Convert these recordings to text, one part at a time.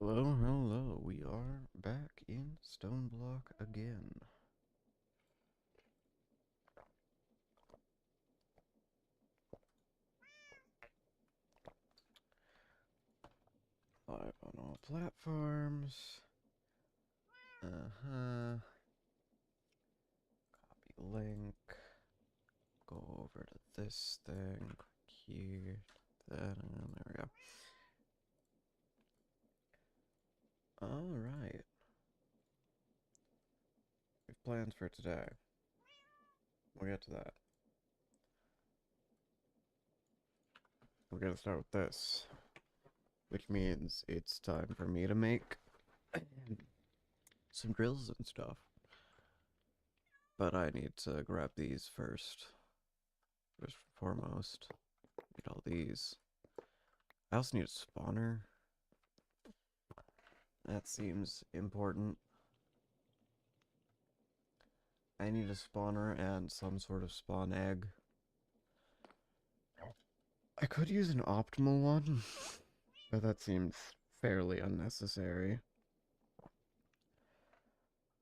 Hello, hello. We are back in StoneBlock again. Live on all platforms. Copy link. Go over to this thing. Click here. That, and there we go. Alright. We have plans for today. We'll get to that. We're gonna start with this, which means it's time for me to make some drills and stuff. But I need to grab these first. First and foremost. Need all these. I also need a spawner. That seems important. I need a spawner and some sort of spawn egg. I could use an optimal one, but that seems fairly unnecessary.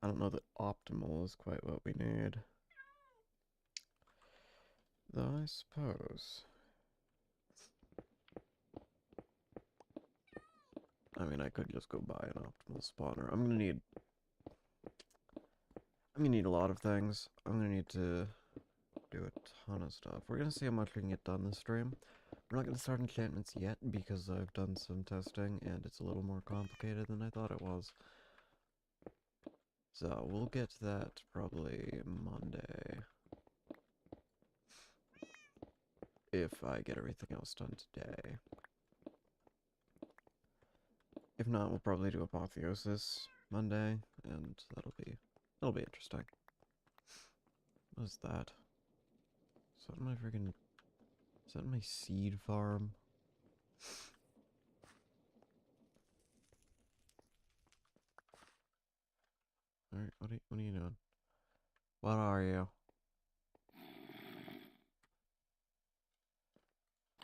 I don't know that optimal is quite what we need. Though I suppose. I mean, I could just go buy an optimal spawner. I'm gonna need a lot of things. I'm gonna need to do a ton of stuff. We're gonna see how much we can get done this stream. We're not gonna start enchantments yet because I've done some testing and it's a little more complicated than I thought it was. So we'll get to that probably Monday. If I get everything else done today. If not, we'll probably do Apotheosis Monday, and that'll be interesting. What is that? Is that my freaking... Is that my seed farm? Alright, what are you doing? What are you?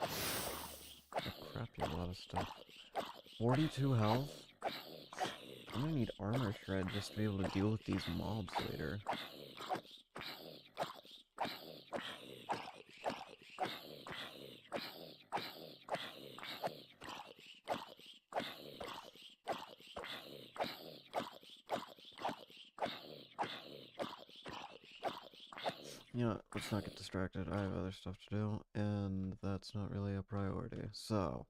Oh crap, you have a lot of stuff. 42 health? I'm gonna need armor shred just to be able to deal with these mobs later. You know, let's not get distracted. I have other stuff to do, and that's not really a priority. So,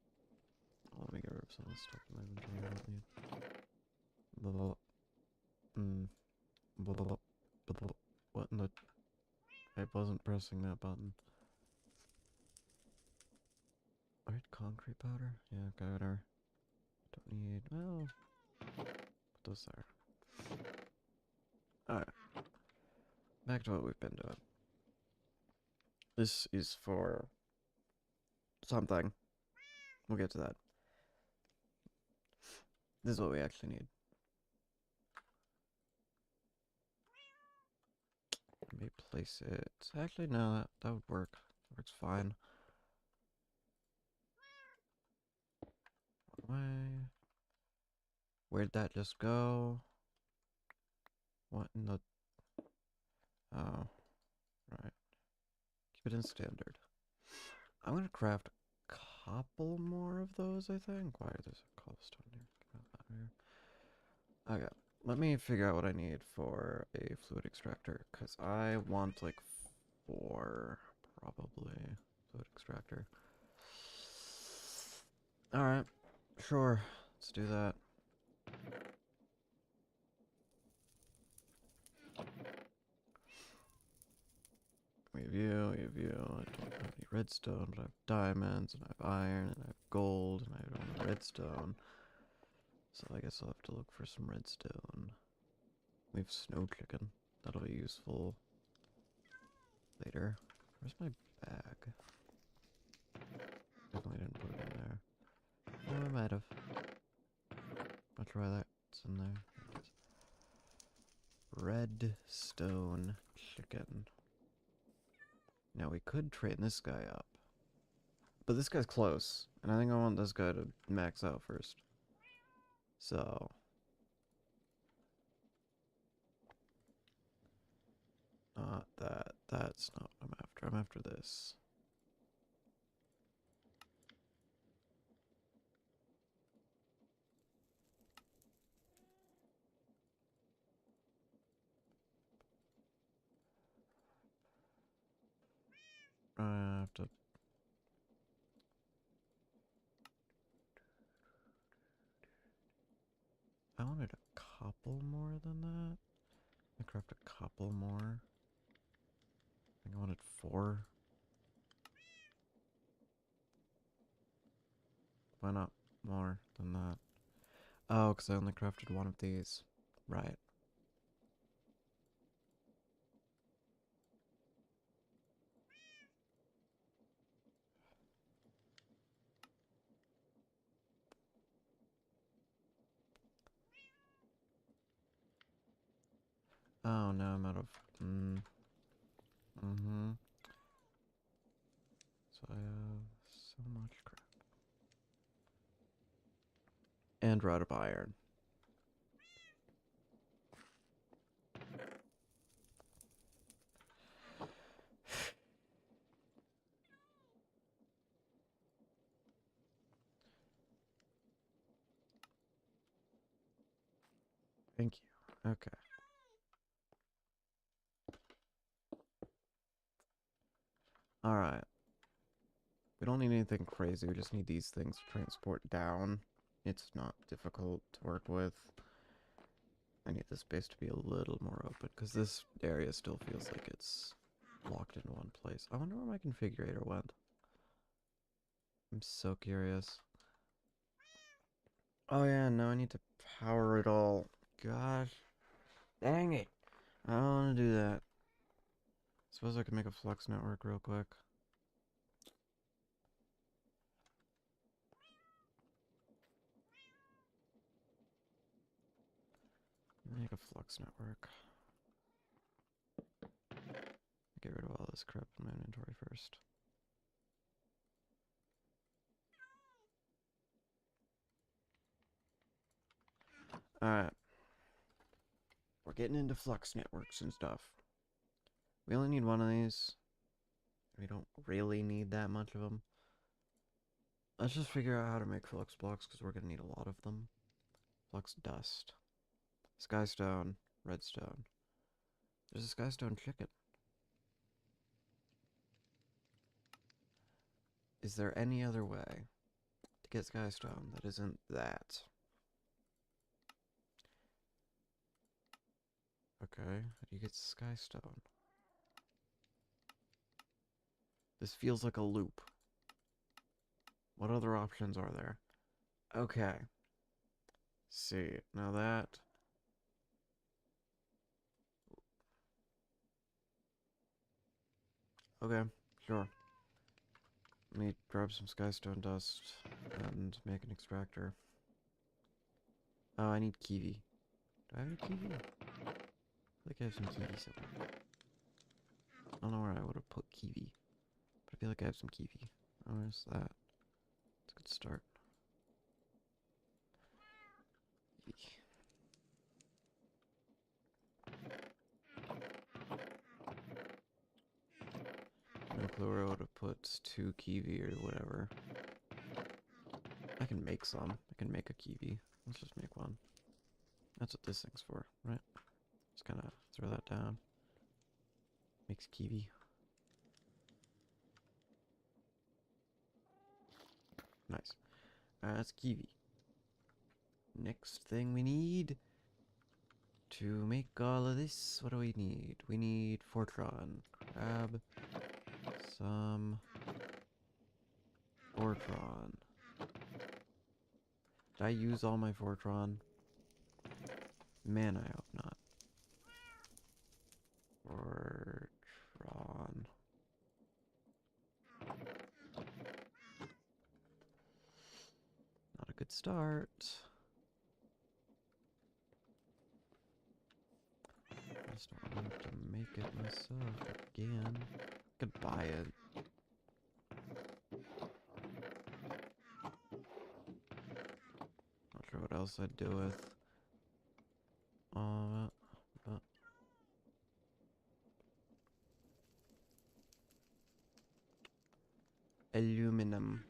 let me get rid of some of the stuff in my inventory I don't need. What in the... I wasn't pressing that button. Alright, concrete powder? Yeah, okay, whatever. Don't need... Well... Put those there. Alright. Back to what we've been doing. This is for... something. We'll get to that. This is what we actually need. Maybe place it... Actually, no, that would work. Works fine. Way. Where'd that just go? What in the... Oh. Right. Keep it in standard. I'm gonna craft a couple more of those, I think. Why there's a cobblestone here? Get out of here. Okay. Let me figure out what I need for a fluid extractor, because I want like 4, probably, fluid extractor. Alright, sure, let's do that. We have you, I don't have any redstone, but I have diamonds, and I have iron, and I have gold, and I don't have redstone. So I guess I'll have to look for some redstone. We have snow chicken. That'll be useful later. Where's my bag? Definitely didn't put it in there. Oh, I might have. I'll try that. It's in there. Redstone chicken. Now we could train this guy up. But this guy's close. And I think I want this guy to max out first. So, not that. That's not what I'm after. I'm after this. I have to. I wanted a couple more than that. I craft a couple more. I think I wanted 4. Why not more than that? Oh, because I only crafted one of these. Right. Oh, now I'm out of... So I have so much crap. And rod of iron. Thank you. Okay. Alright. We don't need anything crazy. We just need these things to transport down. It's not difficult to work with. I need this base to be a little more open, because this area still feels like it's locked in one place. I wonder where my configurator went. I'm so curious. Oh yeah, now I need to power it all. Gosh. Dang it. I don't want to do that. Suppose I could make a flux network real quick. Make a flux network. Get rid of all this crap in my inventory first. Alright. We're getting into flux networks and stuff. We only need one of these. We don't really need that much of them. Let's just figure out how to make flux blocks, because we're going to need a lot of them. Flux dust. Skystone. Redstone. There's a skystone chicken. Is there any other way to get skystone that isn't that? Okay, how do you get skystone? This feels like a loop. What other options are there? Okay. See, now that... Okay, sure. Let me grab some skystone dust and make an extractor. Oh, I need kiwi. Do I have any kiwi? I feel like I have some kiwi somewhere. I don't know where I would have put kiwi, but I feel like I have some kiwi. Oh, where's that? It's a good start. Eek. No clue where I would have put 2 kiwi or whatever. I can make some. I can make a kiwi. Let's just make one. That's what this thing's for, right? Just kind of throw that down. Makes kiwi. Nice. That's kiwi. Next thing we need to make all of this, what do we need? We need Fortron. Grab some Fortron. Did I use all my Fortron? Man, I hope not. Fortron. Not a good start. I just don't want to make it myself again. I could buy it. Not sure what else I'd do with all of it. But aluminum.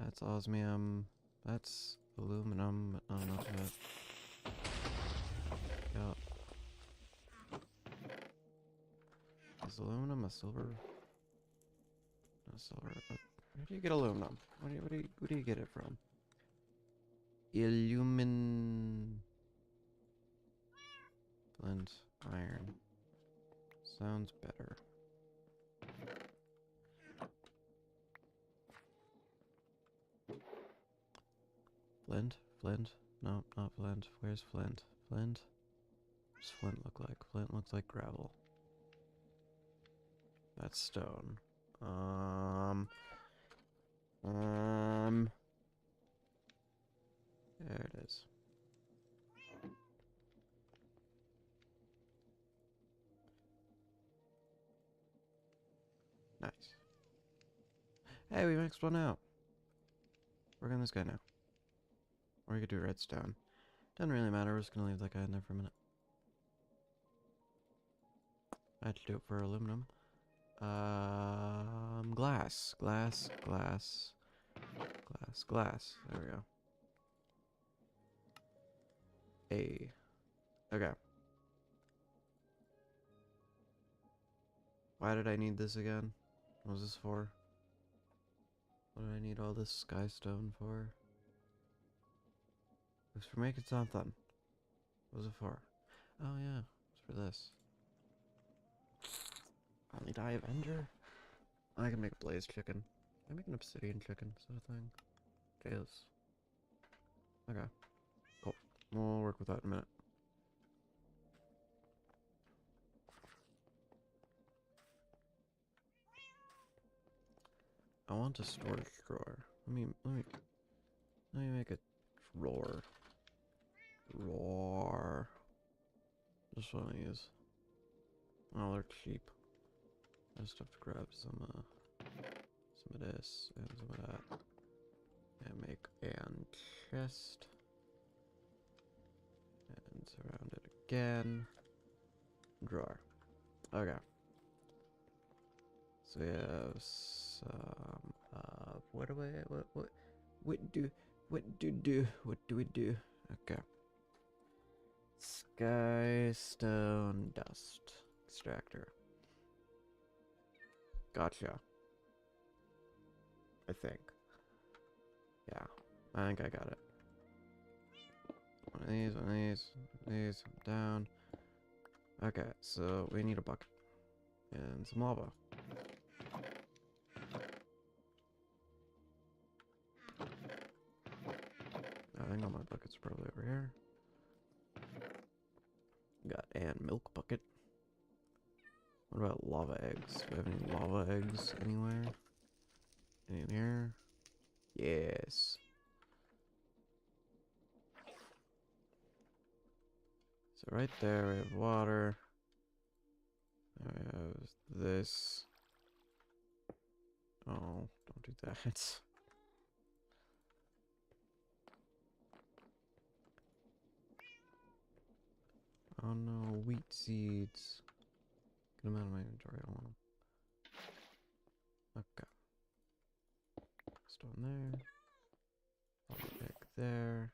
That's osmium. That's aluminum, but not enough of it. Yup. Is aluminum a silver? Not silver, but where do you get aluminum? Where do you get it from? Illumin blend iron. Sounds better. Flint? Flint? No, not flint. Where's flint? Flint? What does flint look like? Flint looks like gravel. That's stone. There it is. Nice. Hey, we maxed one out. Work on this guy now. Or we could do redstone. Doesn't really matter, we're just gonna leave that guy in there for a minute. I had to do it for aluminum. Glass. Glass. There we go. Okay. Why did I need this again? What was this for? What do I need all this sky stone for? It was for making something. What was it for? Oh yeah, it's for this. Only die of Ender? I can make a blaze chicken. I make an obsidian chicken sort of thing. Jeez. Okay. Cool. We'll work with that in a minute. I want a storage drawer. Let me make a drawer. Just one of these. Oh, they're cheap. I just have to grab some of this and some of that. And make an chest. And surround it again. Drawer. Okay. So we have some, what do we do? Okay. Sky stone dust extractor. Gotcha. I think. Yeah, I think I got it. One of these, down. Okay, so we need a bucket. And some lava. I think all my buckets are probably over here. Got an milk bucket. What about lava eggs? Do we have any lava eggs anywhere? Any in here? Yes. So right there we have water. There we have this. Oh, don't do that. Oh no, wheat seeds. Get them out of my inventory, I want them. Okay. Stone there. Lava egg there.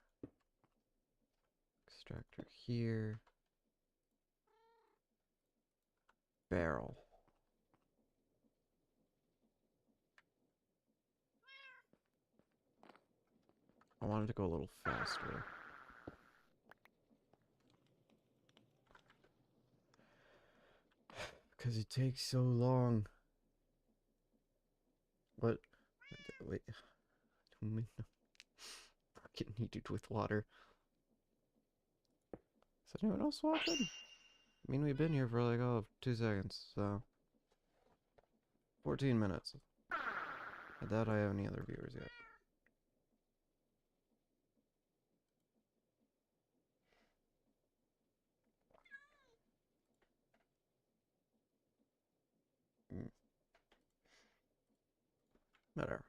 Extractor here. Barrel. I wanted to go a little faster. Because it takes so long. What? Wait. Getting heated with water. Is anyone else watching? I mean, we've been here for like, 2 seconds, so. 14 minutes. I doubt I have any other viewers yet. Whatever.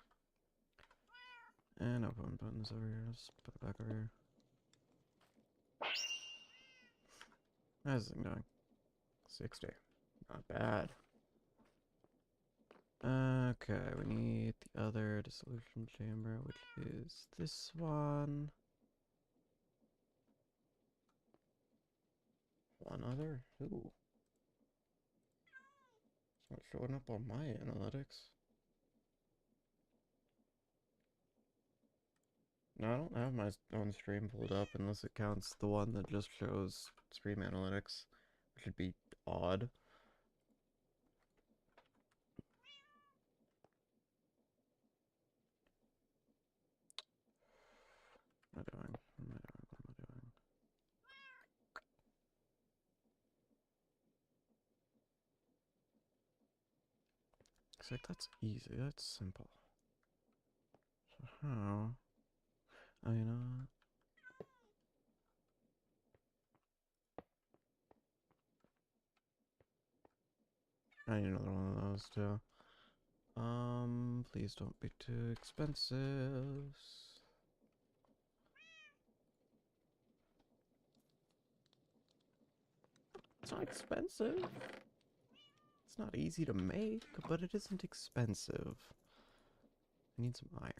And no point putting this over here. Let's put it back over here. How's this thing doing? 60. Not bad. Okay, we need the other dissolution chamber, which is this one. One other? Ooh. It's not showing up on my analytics. No, I don't have my own stream pulled up unless it counts the one that just shows stream analytics, which would be odd. What am I doing? What am I doing? What am I doing? It's like, that's easy, that's simple. So how? Oh, you know what? I need another one of those too. Please don't be too expensive. It's not expensive. It's not easy to make, but it isn't expensive. I need some iron.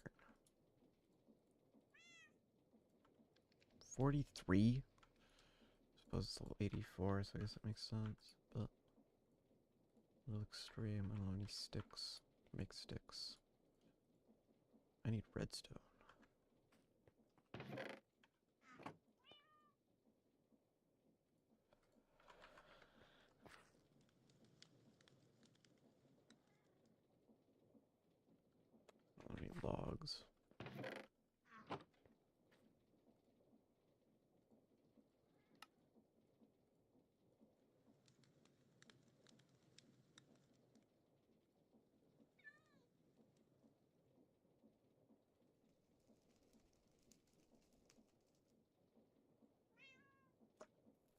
43? I suppose it's level 84, so I guess that makes sense. But a little extreme. I don't have any sticks. Make sticks. I need redstone. I need logs.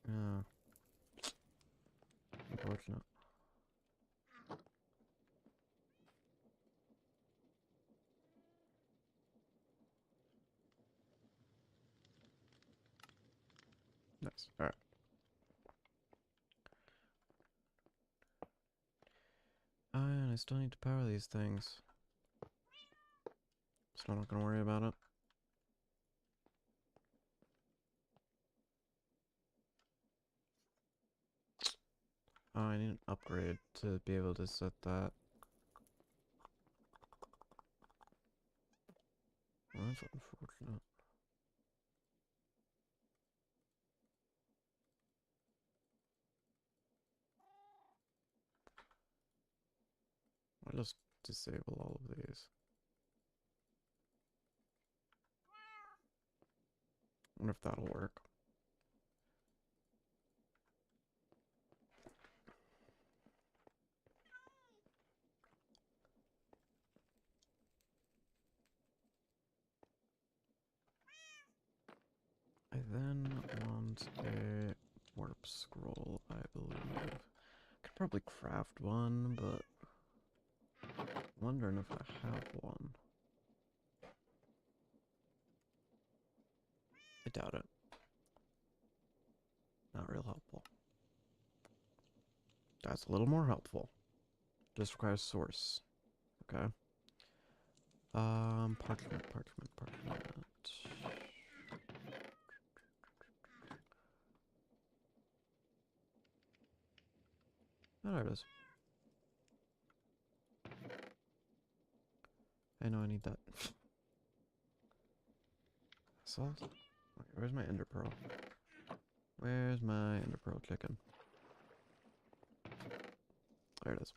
Yeah. Unfortunate. Nice. Alright. And I still need to power these things. So I'm not gonna worry about it. Oh, I need an upgrade to be able to set that. Well, that's unfortunate. I'll just disable all of these. I wonder if that'll work. I then want a warp scroll, I believe. Could probably craft one, but I'm wondering if I have one. I doubt it. Not real helpful. That's a little more helpful. Just requires source. Okay. Parchment. Oh, there it is. I know I need that. Salt? Wait, where's my ender pearl? Where's my ender pearl chicken? There it is.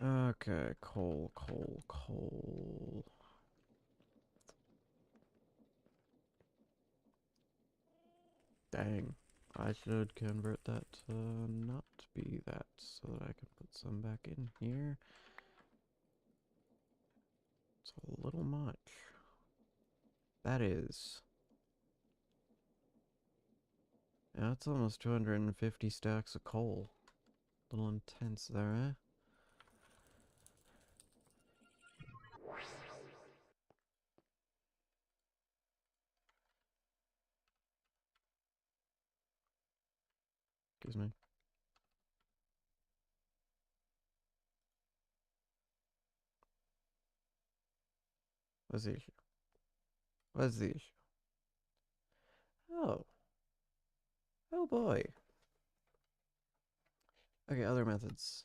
Okay, coal. Dang. I should convert that to not be that so that I can put some back in here. It's a little much. That is. Yeah, that's almost 250 stacks of coal. Little intense there, eh? Excuse me. What's the issue? What's the issue? Oh. Oh boy. Okay, other methods.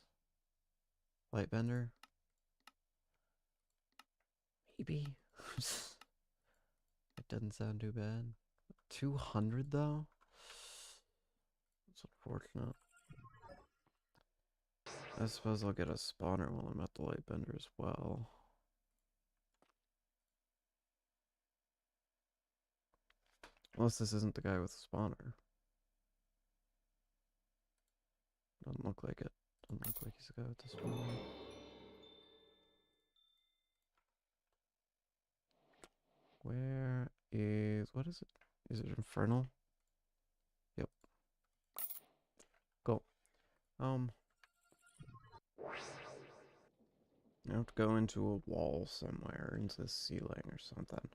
Lightbender. Maybe. It doesn't sound too bad. 200 though? That's unfortunate. I suppose I'll get a spawner while I'm at the lightbender as well. Unless this isn't the guy with the spawner. Doesn't look like it. Doesn't look like he's the guy with the spawner. Where is... what is it? Is it Infernal? Yep. Cool. I have to go into a wall somewhere, into the ceiling or something.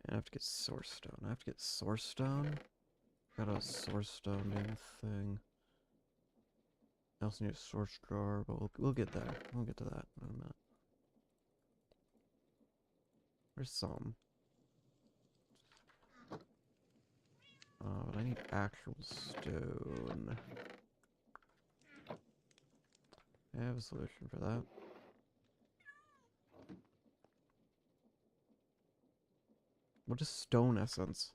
And I have to get source stone. I have to get source stone? Got a source stone thing. I also need a source drawer, but we'll get there. We'll get to that in a minute. There's some. But I need actual stone. I have a solution for that. What is stone essence?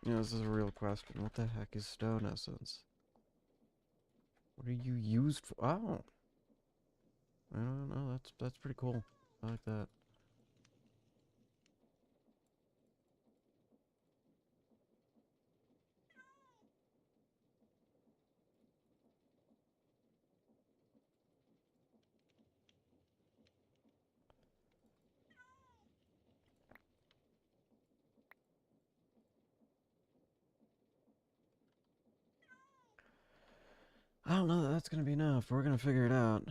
You know, this is a real question. What the heck is stone essence? What are you used for? Oh. I don't know. That's pretty cool. I like that. I don't know that that's gonna be enough. We're gonna figure it out.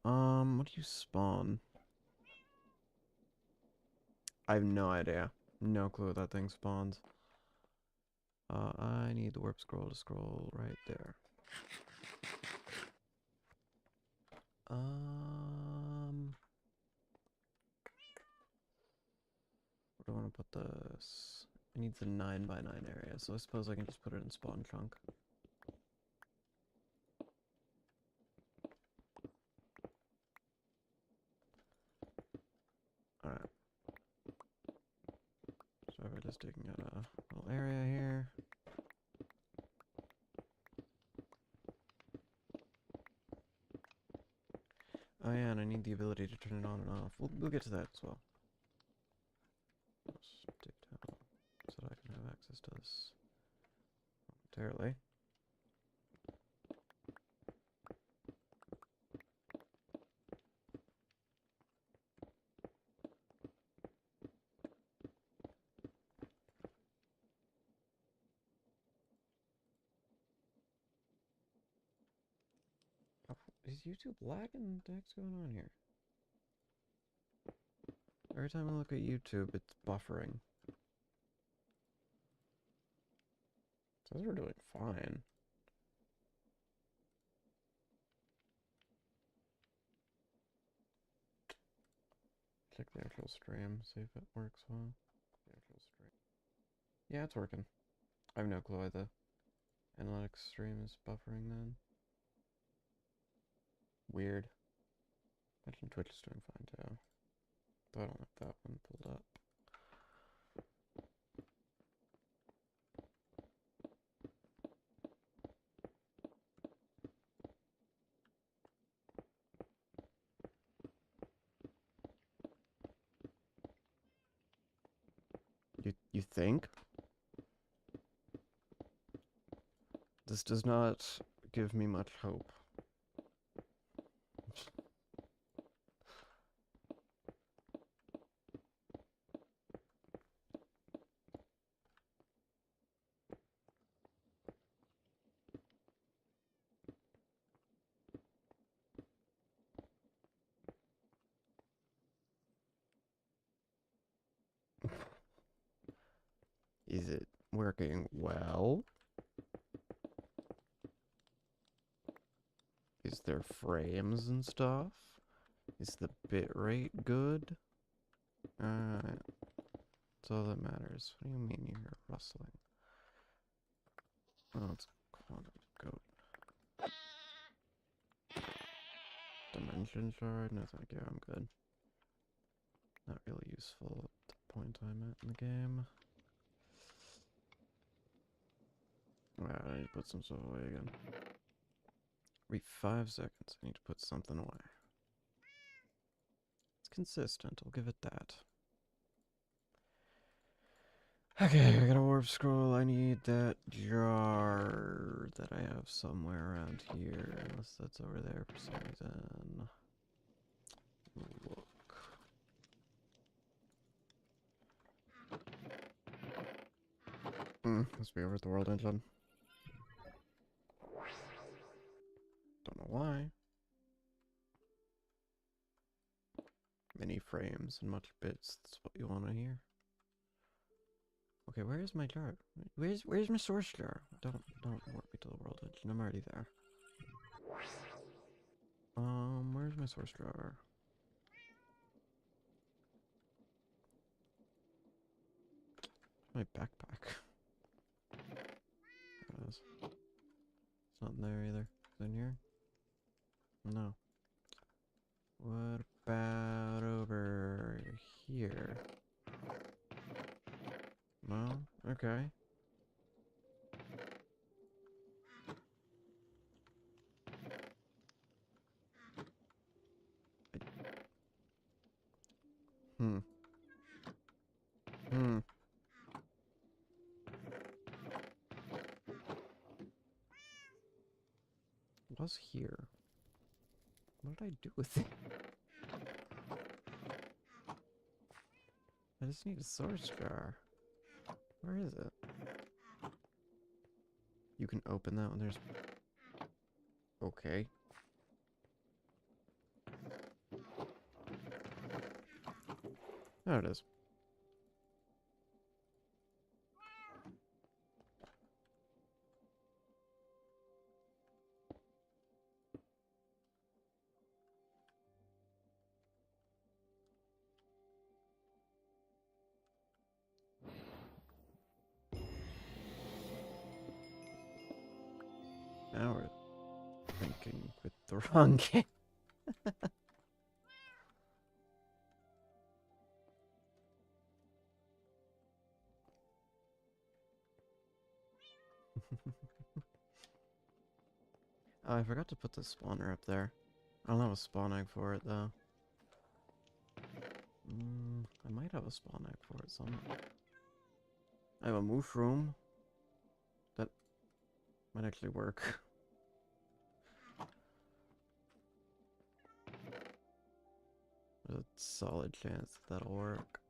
What do you spawn? I have no idea. No clue what that thing spawns. I need the warp scroll to scroll right there. Where do I want to put this? I need the 9x9 area, so I suppose I can just put it in spawn chunk. Alright. So we're just digging out a little area here. Oh yeah, and I need the ability to turn it on and off. We'll get to that as well. Let's dig down so that I can have access to this momentarily. Is YouTube lagging? What the heck's going on here? Every time I look at YouTube, it's buffering. Says we're doing fine. Check the actual stream, see if it works well. The actual stream. Yeah, it's working. I have no clue why the analytics stream is buffering then. Weird. Imagine Twitch is doing fine too. Though I don't have that one pulled up. You think? This does not give me much hope. Is it working well? Is there frames and stuff? Is the bitrate good? Alright. That's all that matters. What do you mean you hear rustling? Oh, it's quantum goat. Dimension shard? No, thank you. I'm good. Not really useful at the point I'm at in the game. Wow, I need to put some stuff away again. Every 5 seconds, I need to put something away. It's consistent, I'll give it that. Okay, I got a warp scroll. I need that jar that I have somewhere around here. Unless that's over there for some reason. Look. Must be over at the world engine. Don't know why. Many frames and much bits. That's what you want to hear. Okay, where is my jar? Where's my source jar? Don't warp me to the world engine. I'm already there. Where's my source jar? My backpack. There it is. It's not in there either. Is it in here? No. What about over here? No? Okay. Hmm. It was here. What did I do with it? I just need a source jar. Where is it? You can open that when there's... Okay. There it is. Now we're thinking with the wrong game. Oh, I forgot to put the spawner up there. I don't have a spawn egg for it, though. I might have a spawn egg for it somewhere. I have a mushroom. That might actually work. There's a solid chance that'll work.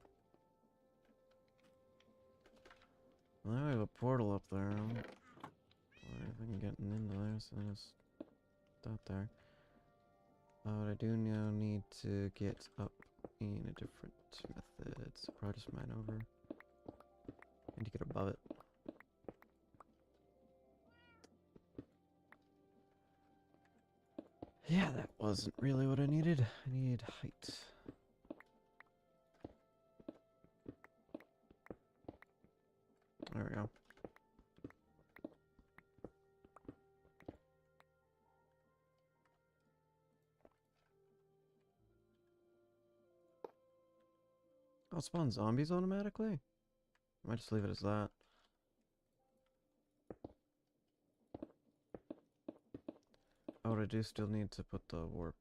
Well, now I have a portal up there. If I can get into there, so I just stop there. But I do now need to get up in a different method. So probably just mine over. I need to get above it. Yeah, that wasn't really what I needed. I need height. There we go. I'll spawn zombies automatically? I might just leave it as that. Oh, I do still need to put the warp,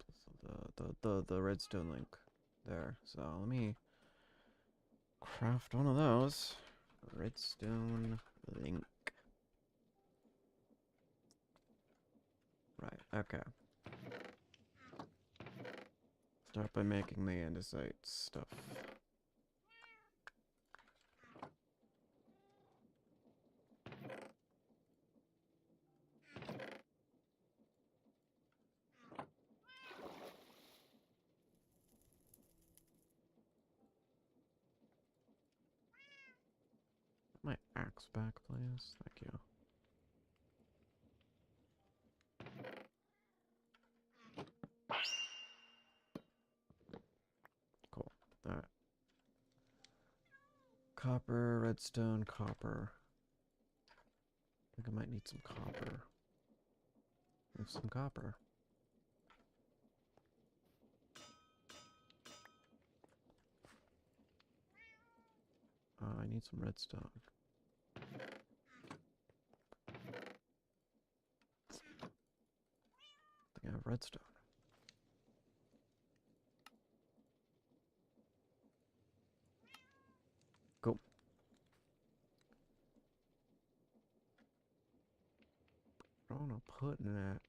the redstone link there. So let me craft one of those. Redstone link. Right, okay. Start by making the andesite stuff. My blocks back, please? Thank you. Cool. Alright. Copper, redstone, copper. I think I might need some copper. There's some copper. I need some redstone. I think I have redstone. Cool. I don't want to put in that.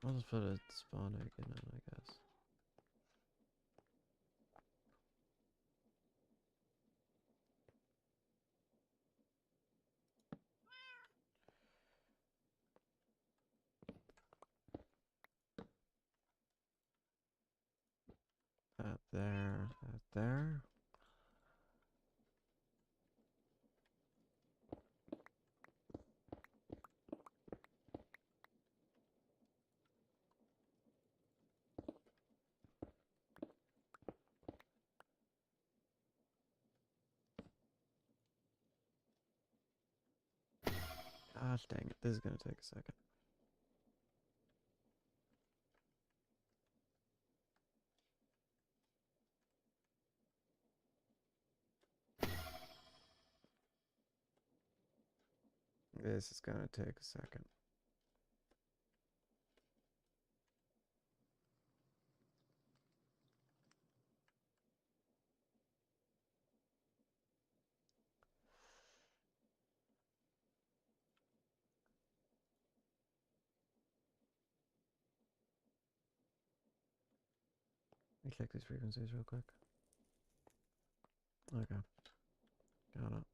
I'll just put a spawn egg in it, I guess. That there, that there. Gosh dang it, this is gonna take a second. This is gonna take a second. Let me check these frequencies real quick. Okay. Got it.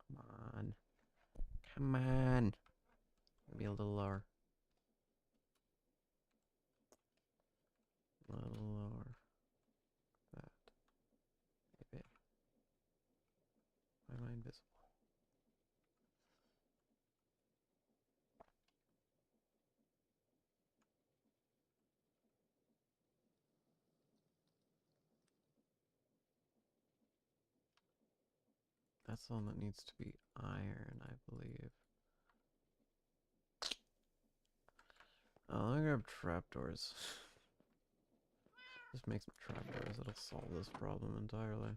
Come on. Come on. Maybe a little lower. A little lower. That. Maybe. Why am I invisible? That's the one that needs to be iron, I believe. Oh, I'm gonna grab trapdoors. Just make some trapdoors, it'll solve this problem entirely.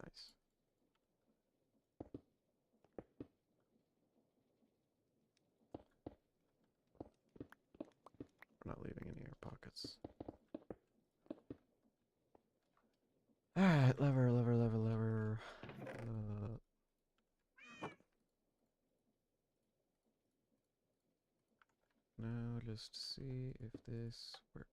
Nice. We're not leaving any air pockets. Alright, lever, lever, lever, lever. Now just see if this works.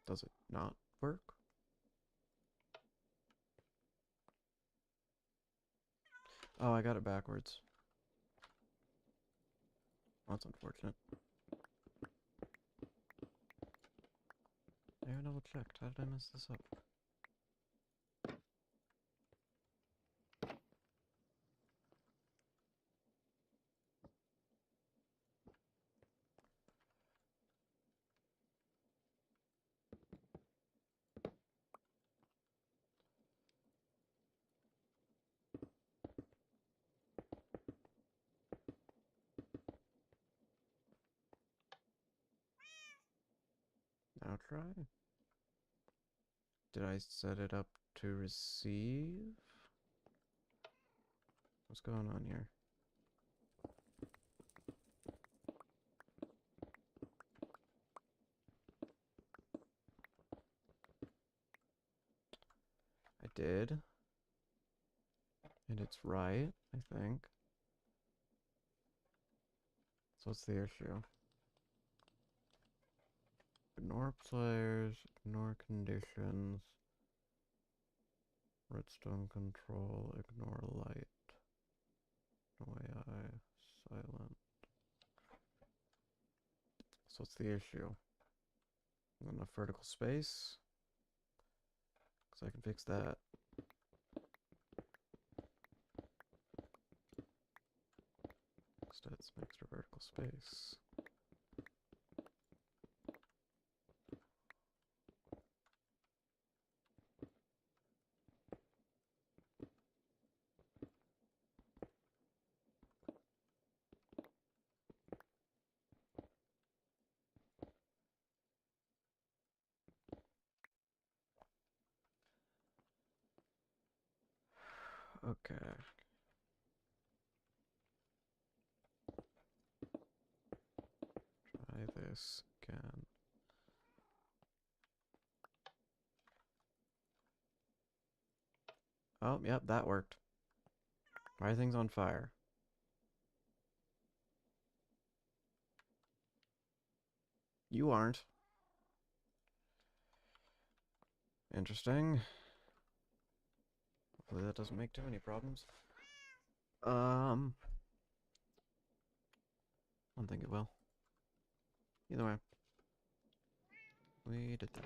Does it not work? Oh, I got it backwards. That's unfortunate. I haven't double checked. How did I mess this up? Now try. Did I set it up to receive? What's going on here? I did. And it's right, I think. So what's the issue? Ignore players, ignore conditions, redstone control, ignore light, no AI, silent. So what's the issue? Enough vertical space? Because I can fix that. Instead, some extra vertical space. Okay. Try this again. Oh, yep, that worked. Why are things on fire? You aren't. Interesting. Hopefully that doesn't make too many problems. I don't think it will. Either way. We did that.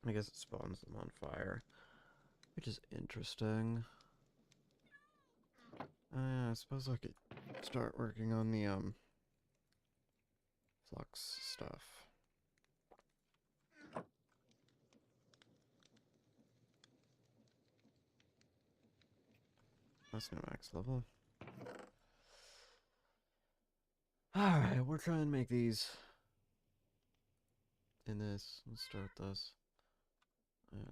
I guess it spawns them on fire, which is interesting. I suppose I could start working on the, flux stuff. That's no max level. Alright, we'll try and make these in this. Let's start this.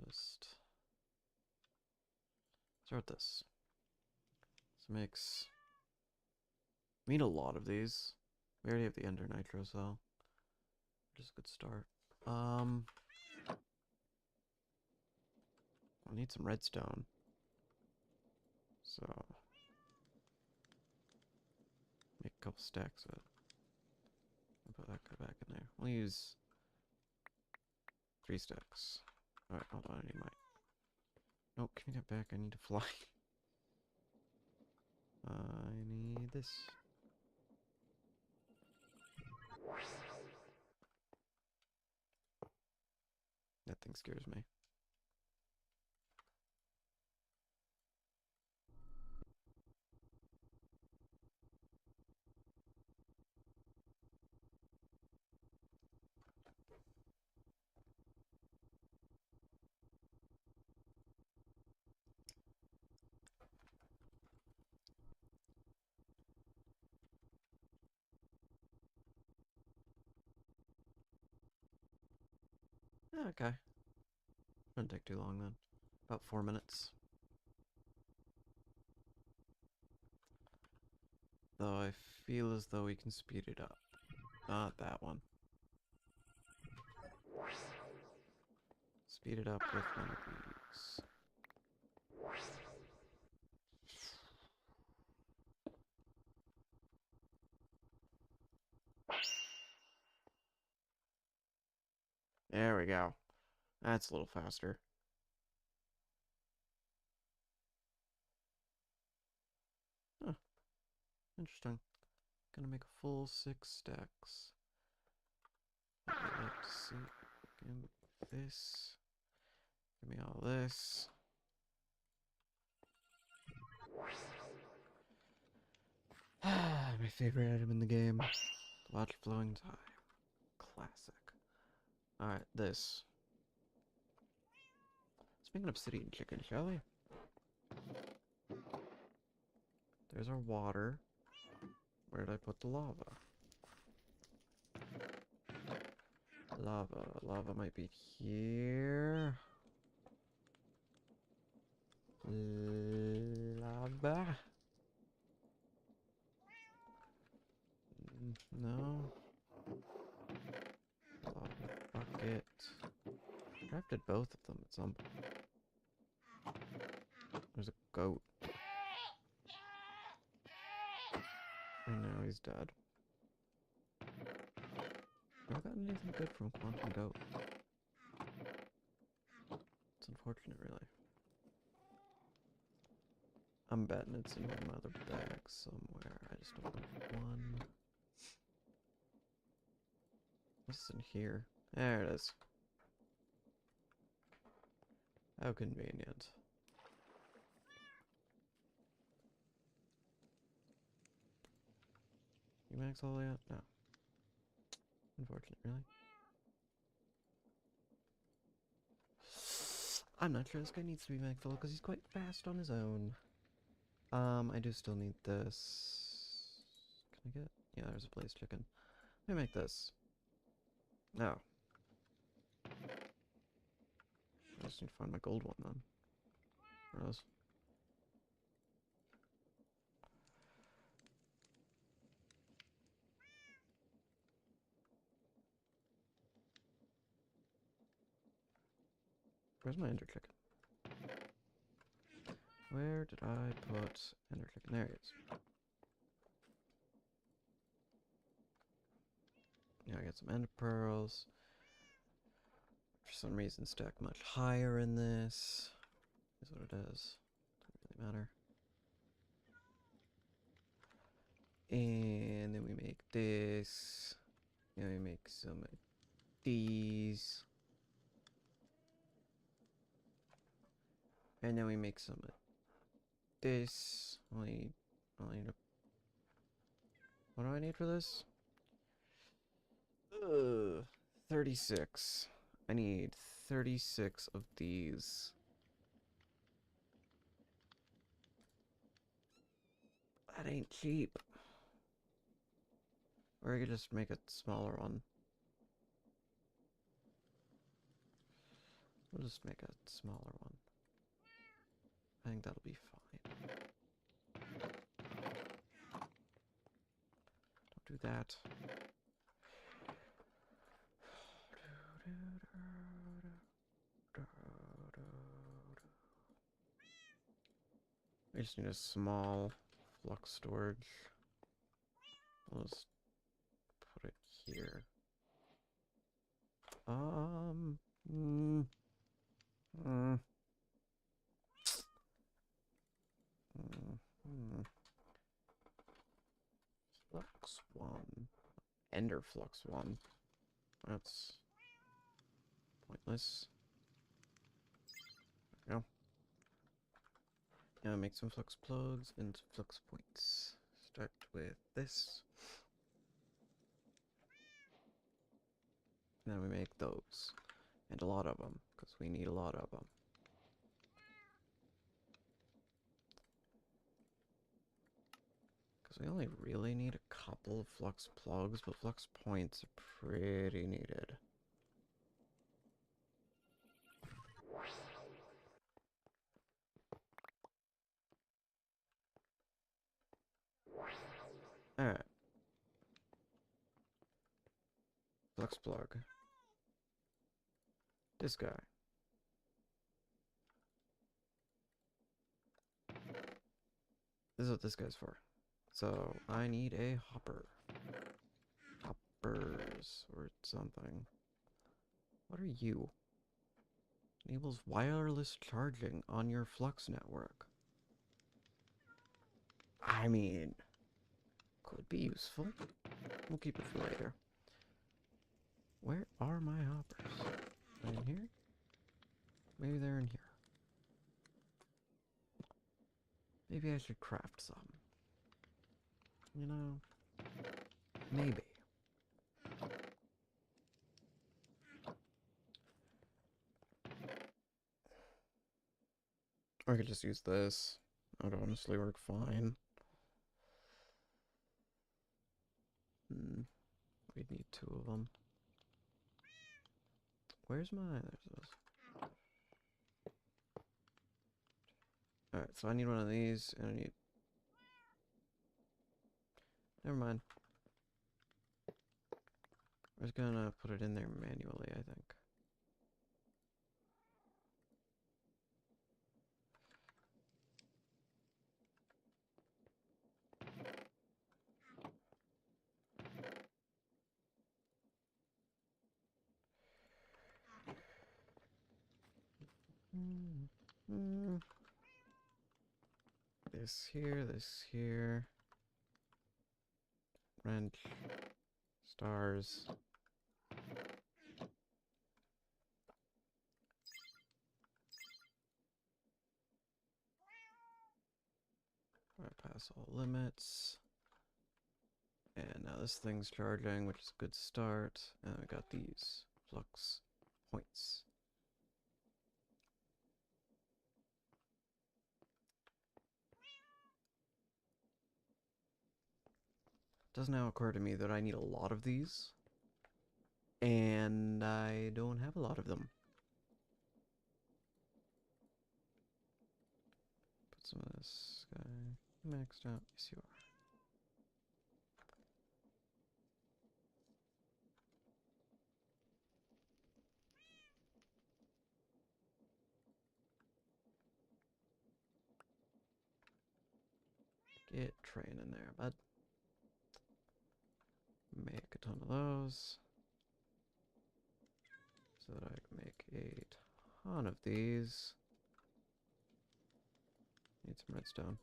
Just start this. This makes... We need a lot of these. We already have the Ender Nitro cell. Just a good start. I'll need some redstone. So make a couple stacks of it. I'll put that guy back in there. We'll use 3 stacks. Alright, hold on, I need my... Nope, can you get back? I need to fly. I need this. That thing scares me. Okay. Shouldn't take too long then. About 4 minutes. Though I feel as though we can speed it up. Not that one. Speed it up with one of these. There we go. That's a little faster. Huh. Interesting. Gonna make a full 6 stacks. I'd like to see. Give me this. Give me all this. My favorite item in the game. Watch flowing time. Classic. Alright, this. Let's make an obsidian chicken, shall we? There's our water. Where did I put the lava? Lava. Lava might be here. Lava. No. Lava bucket. Crafted both of them at some point. There's a goat. And now he's dead. Never gotten anything good from Quantum Goat. It's unfortunate, really. I'm betting it's in one other bag somewhere. I just don't know one. What's in here? There it is. How convenient. You max all the way out? No. Unfortunate, really. I'm not sure this guy needs to be maxed because he's quite fast on his own. I do still need this. Can I get? Yeah, there's a blaze chicken. Let me make this. No. I just need to find my gold one then. Where else? Where's my ender chicken? Where did I put ender chicken? There it is. Yeah, I got some ender pearls. For some reason, stack much higher in this. Is what it is. Doesn't really matter. And then we make this. Then we make some of these. And then we make some of this. I'll need a... What do I need for this? 36. I need 36 of these. That ain't cheap. Or I could just make a smaller one. We'll just make a smaller one. I think that'll be fine. Don't do that. I just need a small flux storage. I'll just put it here. Flux 1. Ender Flux 1. That's pointless. There we go. Now make some flux plugs and flux points. Start with this. Now we make those. And a lot of them, because we need a lot of them. Because we only really need a couple of flux plugs, but flux points are pretty needed. Alright. Flux plug. This guy. This is what this guy's for. So, I need a hopper. Hoppers, or something. What are you? Enables wireless charging on your flux network. I mean, could be useful. We'll keep it for later. Where are my hoppers? Are they in here? Maybe they're in here. Maybe I should craft some. You know, maybe. Or I could just use this. That would honestly work fine. We'd need 2 of them. Where's my... There's those. Alright, so I need one of these, and I need... Never mind. I was gonna put it in there manually, I think. This here. Wrench. Stars. Bypass all limits. And now this thing's charging, which is a good start. And we got these flux points. It does now occur to me that I need a lot of these. And I don't have a lot of them. Put some of this guy maxed out. Yes, you are. Get train in there, bud. Make a ton of those. So that I can make a ton of these. Need some redstone.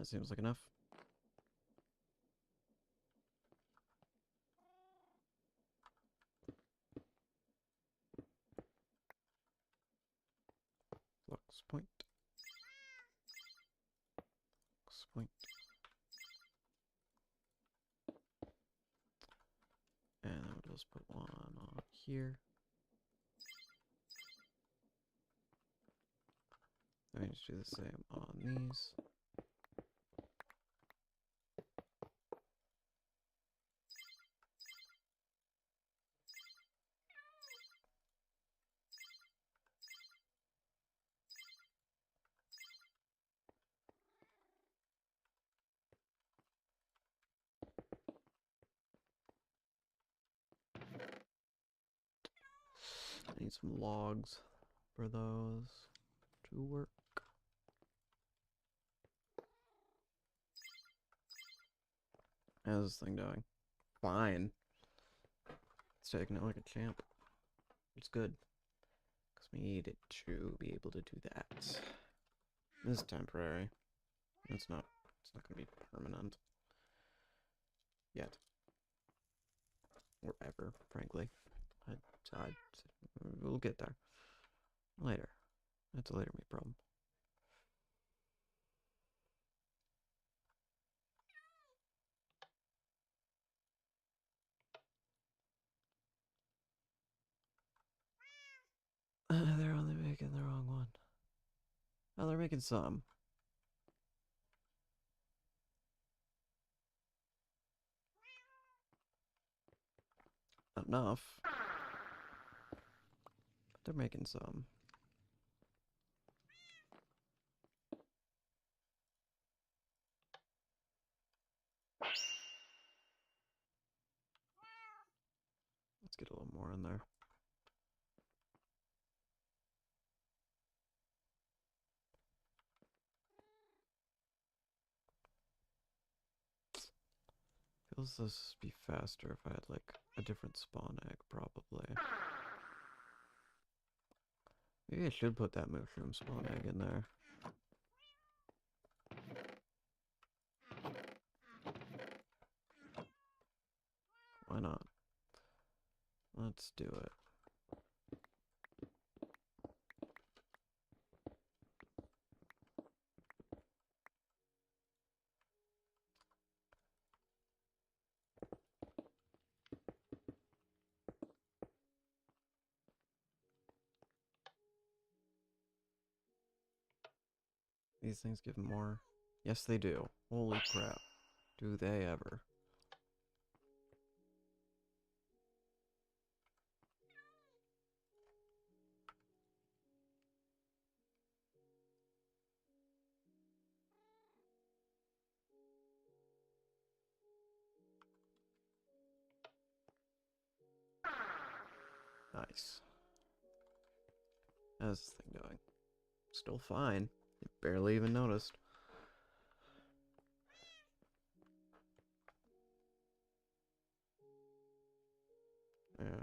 Seems like enough. Flux point. Flux point. And then we'll just put one on here. Then we just do the same on these. I need some logs for those to work. How's this thing doing? Fine. It's taking it like a champ. It's good. Because we need it to be able to do that. This is temporary. It's not going to be permanent. Yet. Or ever, frankly. We'll get there. Later. That's a later me problem. They're only making the wrong one. Oh, they're making some. Not enough. But they're making some. Let's get a little more in there. Feels this would be faster if I had like a different spawn egg, probably. Maybe I should put that mushroom spawn egg in there. Why not? Let's do it. These things give more. Yes, they do. Holy crap. Do they ever. Nice. How's this thing going? Still fine. You barely even noticed.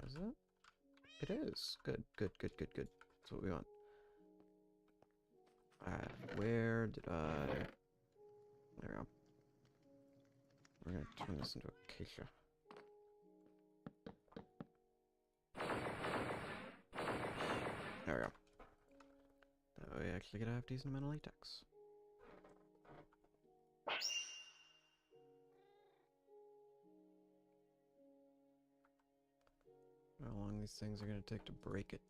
Is it? It is. Good, good, good, good, good. That's what we want. Alright, where did I... There we go. We're gonna turn this into a acacia. There we go. That way I actually get to have decent amount of latex. How long these things are gonna take to break it.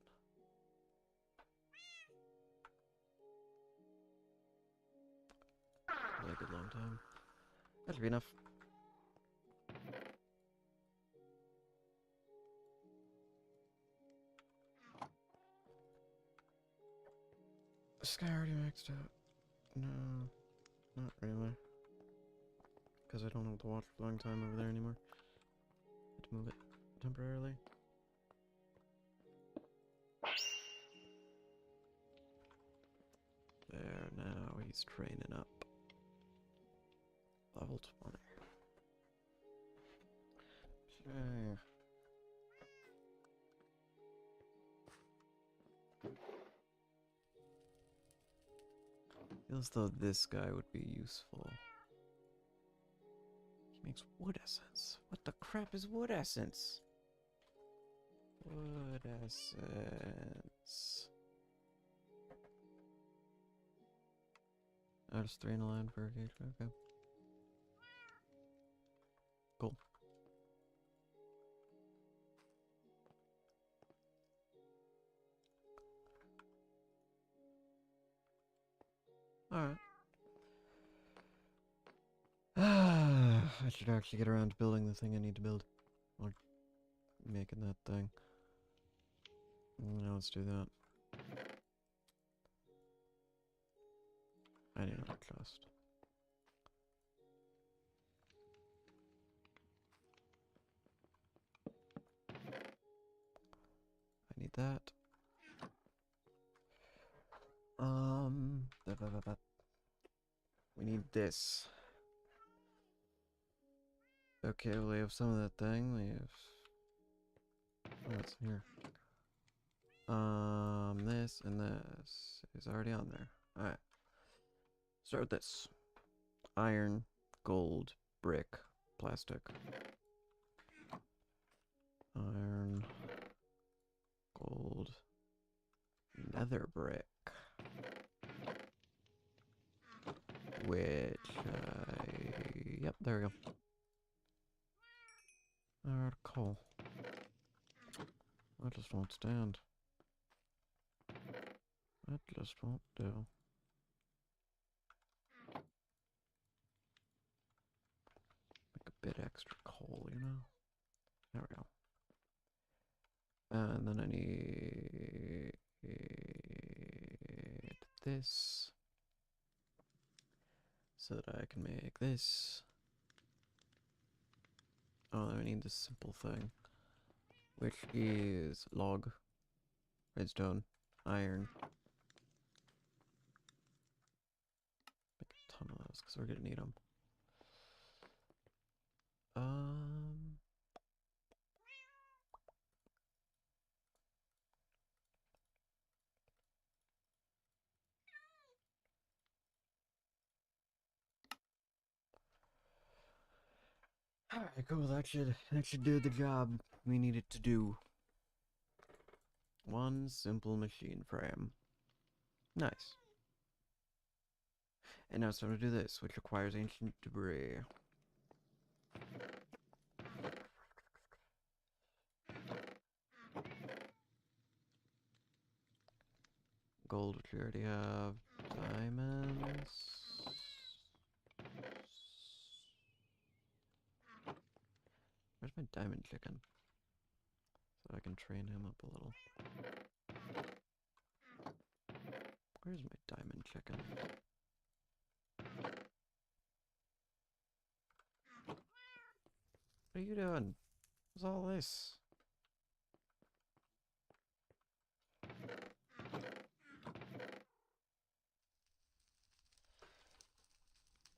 Really good long time. That should be enough. Is this guy already maxed out? No, not really. Because I don't have to watch for a long time over there anymore. Had to move it temporarily. There, now he's training up. Level 20. Okay. Feels as though this guy would be useful. He makes wood essence. What the crap is wood essence? Wood essence. Oh, just 3 in a line for a gauge. Okay. Cool. Alright. I should actually get around to building the thing I need to build. Or making that thing. Now let's do that. I need another chest. I need that. We need this. Okay, well, we have some of that thing. We have... What's in here? This and this is already on there. Alright. Start with this. Iron, gold, brick, plastic. Iron, gold, nether brick. Which yep, there we go. Alright, coal. That just won't stand. That just won't do. Make a bit extra coal, you know? There we go. And then I need this. So that I can make this. Oh, then I need this simple thing. Which is log, redstone, iron. Make a ton of those because we're gonna need them. Alright, cool. That should do the job we need it to do. One simple machine frame. Nice. And now it's time to do this, which requires ancient debris. Gold, which we already have. Diamonds. Where's my diamond chicken? So I can train him up a little. Where's my diamond chicken? What are you doing? What's all this?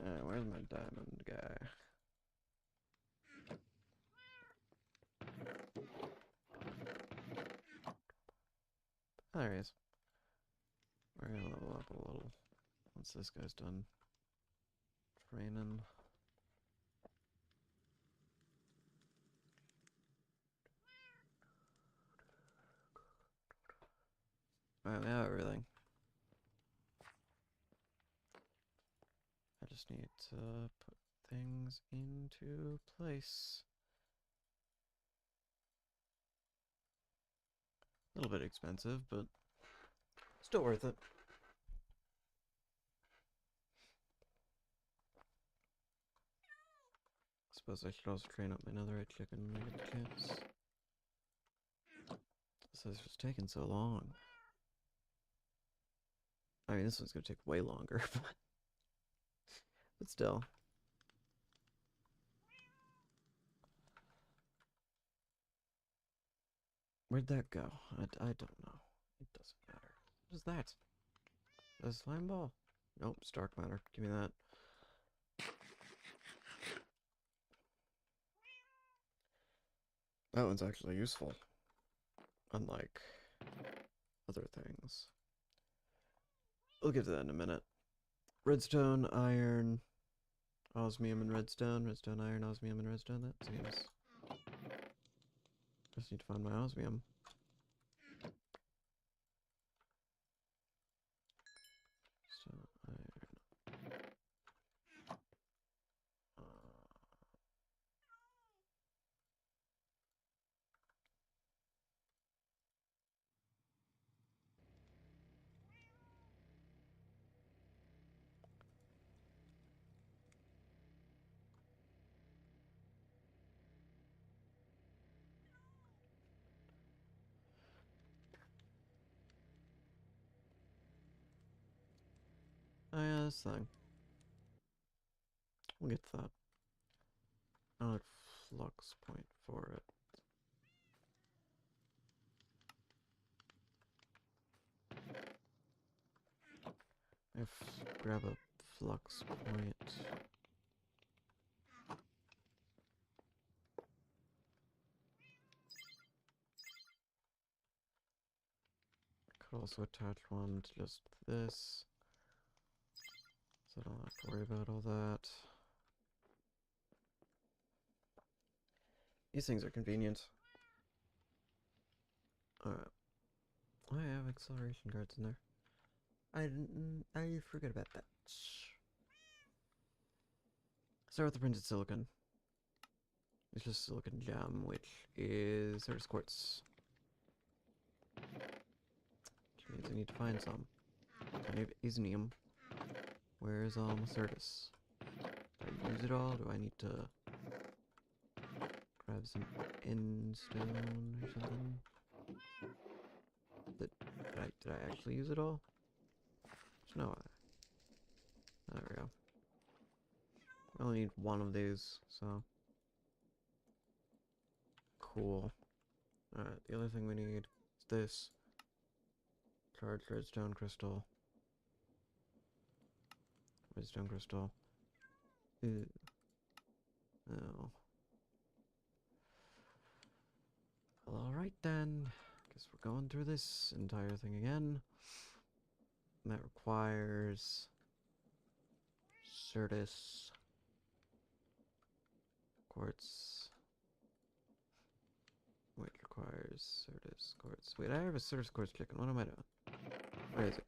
Alright, where's my diamond guy? Oh, there he is. We're gonna level up a little once this guy's done training. Alright, we have everything. I just need to put things into place. A little bit expensive, but still worth it. Suppose I should also train up my netherite chicken when I get the chance. This is just taking so long. I mean, this one's gonna take way longer, but still. Where'd that go? I don't know. It doesn't matter. What is that? A slime ball? Nope, it's dark matter. Give me that. That one's actually useful. Unlike other things. We'll get to that in a minute. Redstone, iron, osmium, and redstone. Redstone, iron, osmium, and redstone. That seems... Just need to find my osmium. So, iron. Oh yeah, this thing. We'll get to that. I'll add flux point for it. If grab a flux point. Could also attach one to just this. So I don't have to worry about all that. These things are convenient. Alright. I have acceleration guards in there. I forget about that. Start with the printed silicon. It's just silicon gem, which is Certus quartz. Which means I need to find some. I have isnium. Where's Certus? Do I use it all? Do I need to grab some end stone or something? Did I actually use it all? There's no. There we go. I only need one of these, so. Cool. Alright, the other thing we need is this. Charged redstone crystal. Redstone crystal. Ew. Oh. Well, alright then. Guess we're going through this entire thing again. And that requires Certus quartz. Which requires Certus quartz. Wait, I have a Certus quartz chicken. What am I doing? Where is he?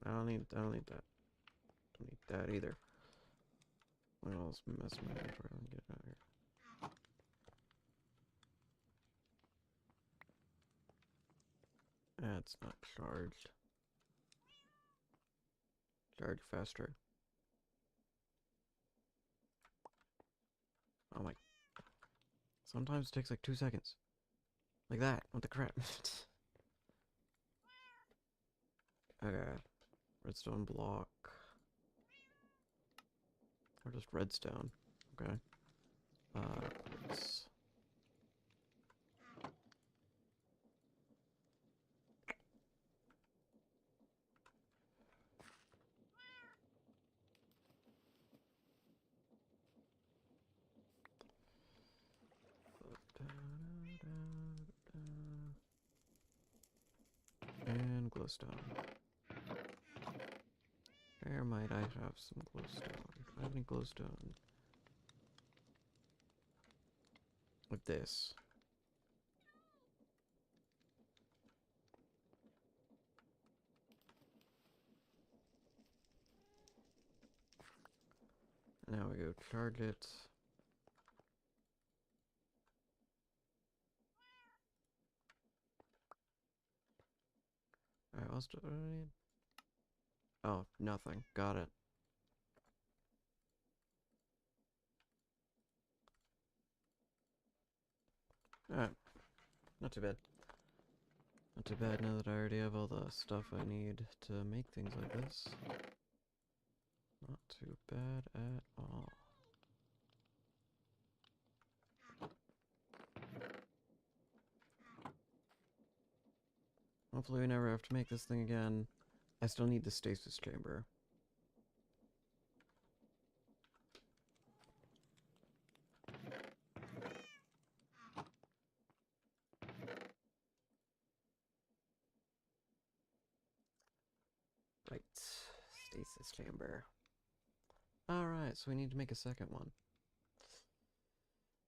I don't need that. Don't need that either. What else mess my inventory? Let me get it out of here. That's not charged. Charge faster. Oh my. Sometimes it takes like 2 seconds. Like that. What the crap? Okay. Redstone block. Or just redstone. Okay. Quartz. And glowstone. Where might I have some glowstone? Do I have any glowstone? With this. Now we go charge it. Alright, what else do I need? Oh, nothing. Got it. Alright. Not too bad. Not too bad now that I already have all the stuff I need to make things like this. Not too bad at all. Hopefully we never have to make this thing again. I still need the stasis chamber. Right. Stasis chamber. Alright, so we need to make a second one.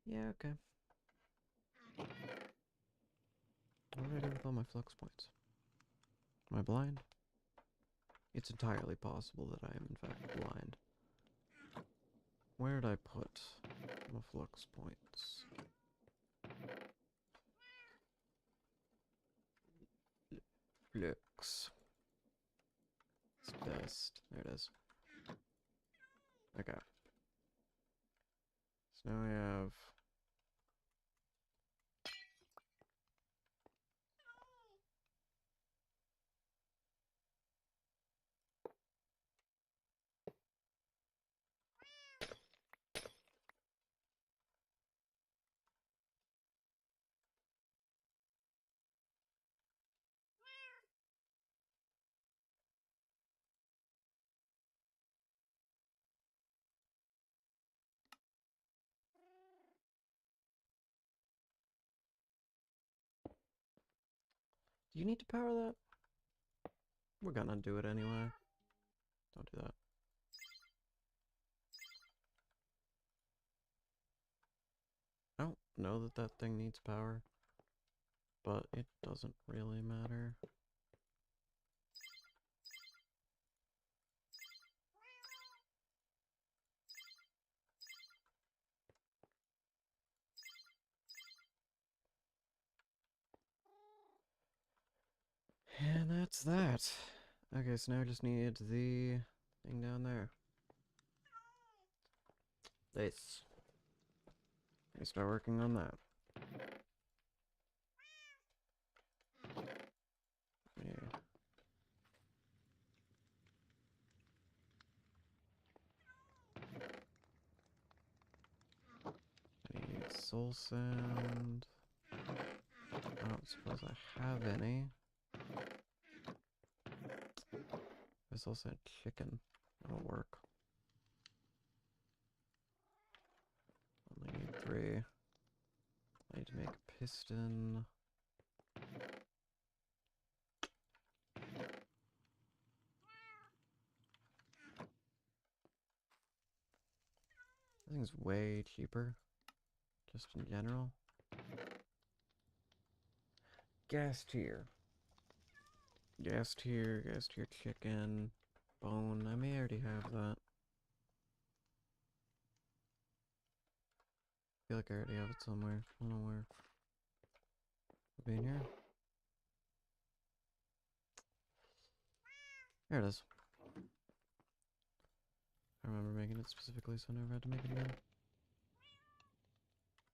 Yeah, okay. What did I do with all my flux points? Am I blind? It's entirely possible that I am in fact blind. Where did I put my flux points? Flux. It's best. There it is. Okay. So now we have... Do you need to power that? We're gonna do it anyway. Don't do that. I don't know that that thing needs power, but it doesn't really matter. And that's that. Okay, so now I just need the thing down there. Nice. I start working on that. Yeah. I need soul sand. I don't suppose I have any. I soul sand chicken. That'll work. Only need 3. I need to make a piston. This thing's way cheaper. Just in general. Gas tier. Gas tier chicken. Bone. I may already have that. I feel like I already have it somewhere. I don't know where. Could be in here. There it is. I remember making it specifically, so I never had to make it again.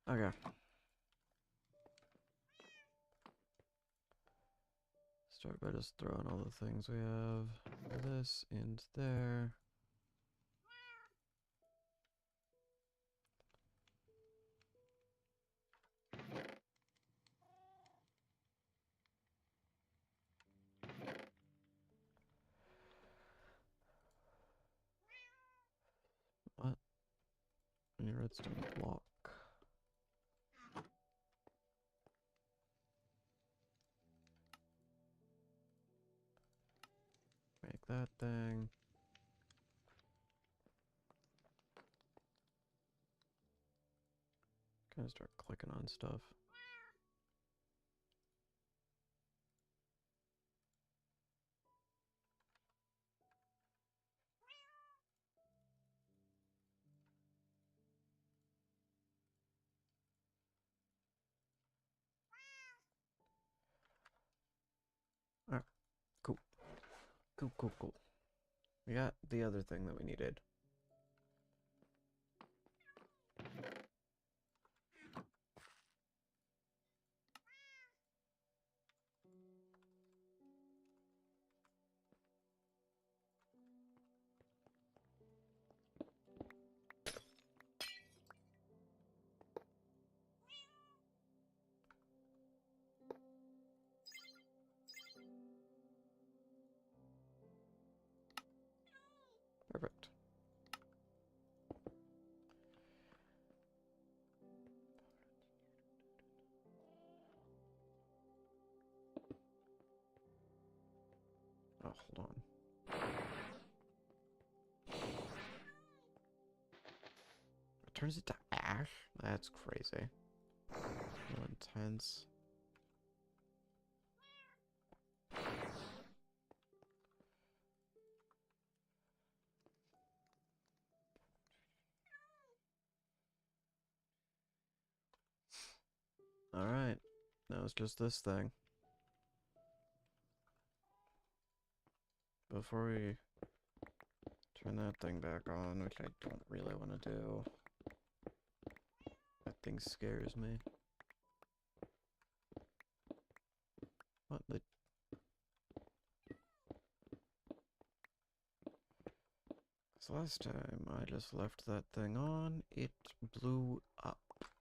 Okay. Start by just throwing all the things we have for this into there. What? I need redstone block. Make that thing. Kind of start clicking on stuff. Alright, cool. Cool. We got the other thing that we needed. Perfect. Oh, hold on. It turns it to ash? That's crazy. A little intense. Alright. Now it's just this thing. Before we turn that thing back on, which I don't really want to do. That thing scares me. What the... So last time I just left that thing on, it blew up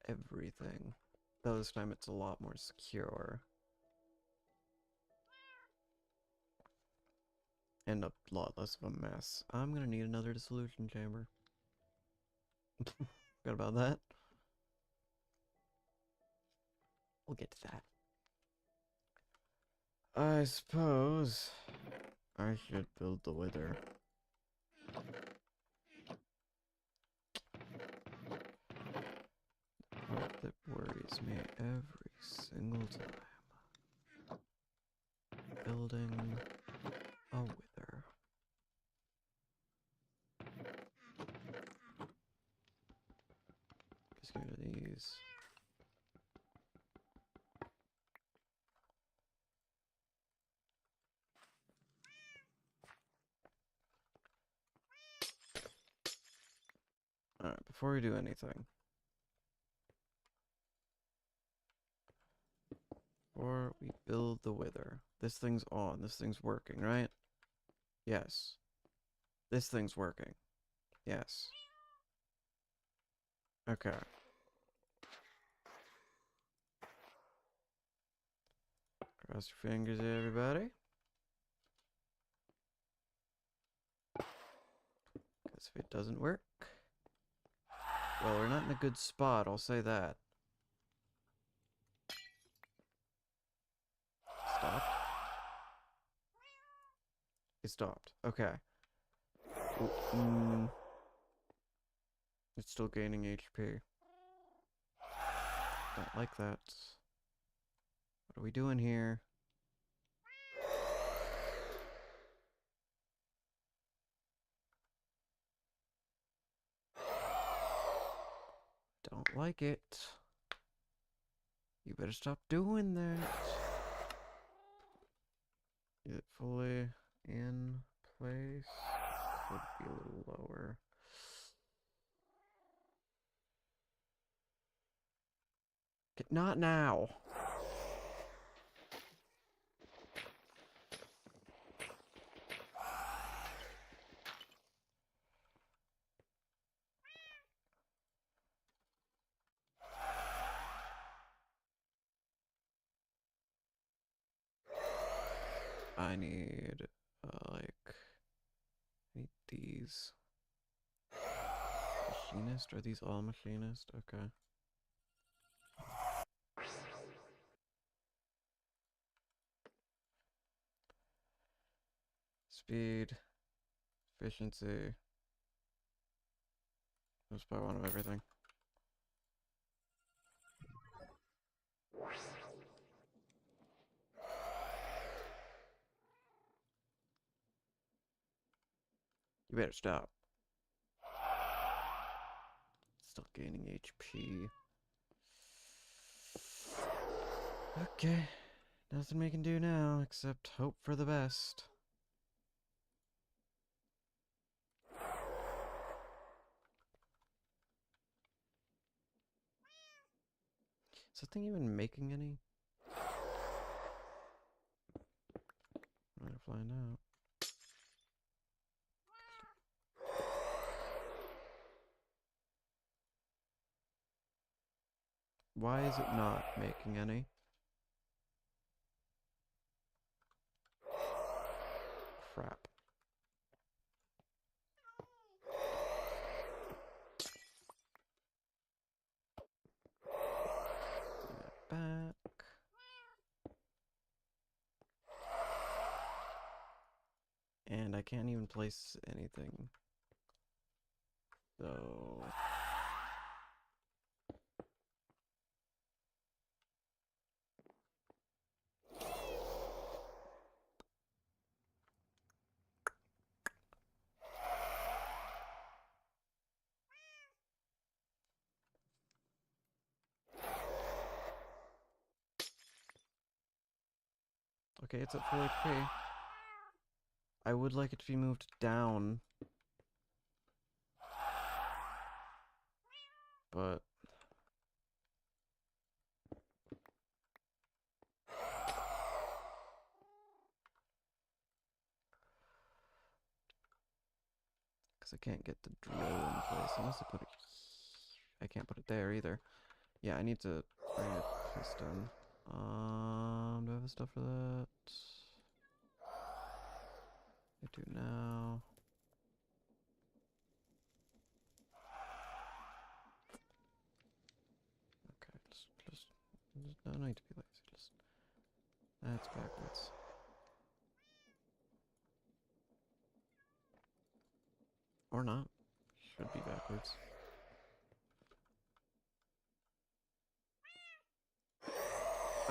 everything. Though this time it's a lot more secure. And a lot less of a mess. I'm gonna need another dissolution chamber. Forgot about that. We'll get to that. I suppose I should build the wither. The part that worries me every single time. Building a wither. Just get rid of these. Alright, before we do anything. Before we build the wither. This thing's on. This thing's working, right? Yes. This thing's working. Yes. Okay. Cross your fingers, everybody. Because if it doesn't work... Well, we're not in a good spot, I'll say that. Stopped? It stopped. Okay. It's still gaining HP. Don't like that. What are we doing here? Don't like it. You better stop doing that. Is it fully in place. Would be a little lower. Not now. I need, I need these. Machinist? Are these all machinist? Okay. Speed, efficiency. Just buy one of everything. You better stop. Still gaining HP. Okay. Nothing we can do now except hope for the best. Is that thing even making any? I'm gonna find out. Why is it not making any? Crap. Back. And I can't even place anything. So... Okay, it's at full HP. I would like it to be moved down. But... because I can't get the drill in place unless I put it... I can't put it there either. Yeah, I need to bring a piston. Do I have the stuff for that? I do now. Okay, just no need to be lazy. Just that's backwards. Or not. Should be backwards.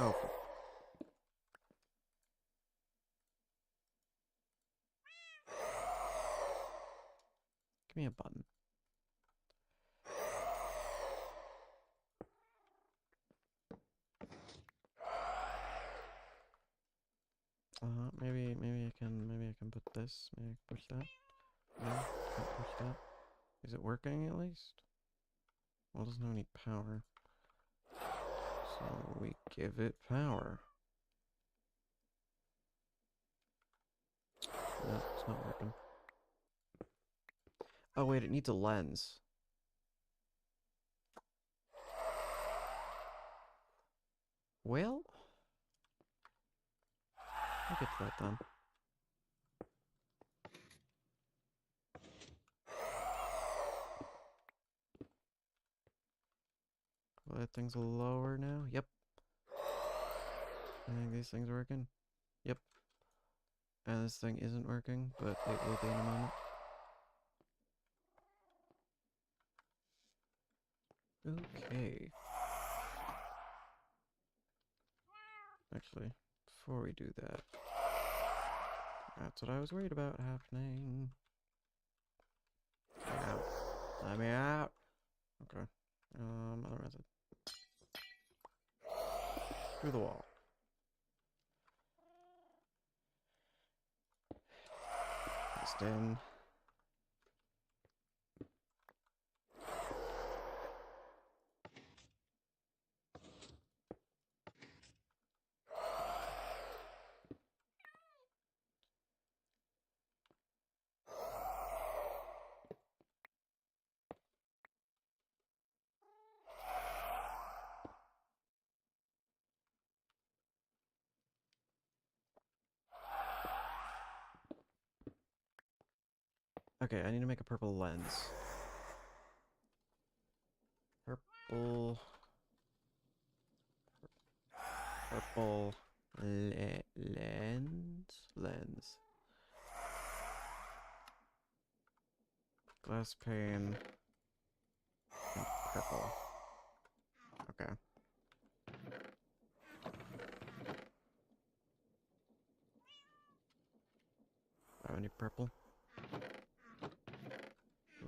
Oh. Give me a button. Maybe I can put this. Maybe I can push that. No, can't push that. Is it working at least? Well, it doesn't have any power. So we give it power. No, it's not working. Oh wait, it needs a lens. Well, I'll get to that then. Well, that thing's lower now. Yep. I think these things are working. Yep. And this thing isn't working, but it will be in a moment. Okay. Actually, before we do that, that's what I was worried about happening. Let me out. Let me out. Okay. Other method. Through the wall. Next in. Okay, I need to make a purple lens. Purple... Purple... lens? Lens. Glass pane... and purple. Okay. Do I need purple?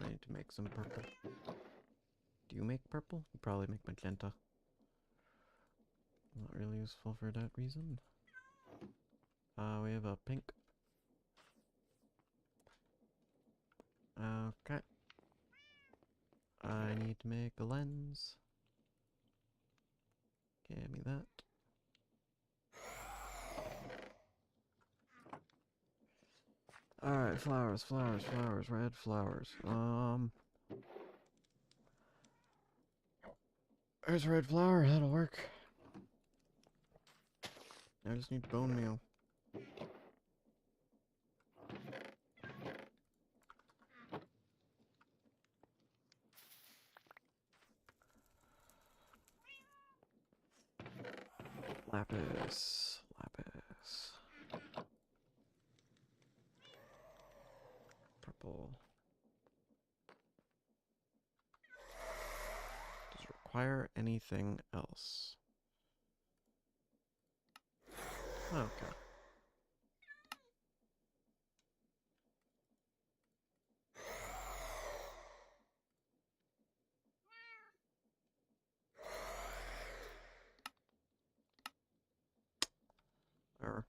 I need to make some purple. Do you make purple? You probably make magenta. Not really useful for that reason. We have a pink. Okay. I need to make a lens. Give me that. Alright, flowers, flowers, flowers, red flowers. There's a red flower, that'll work. I just need bone meal. Lapis, lapis. Purple. Does it require anything else? Okay. Or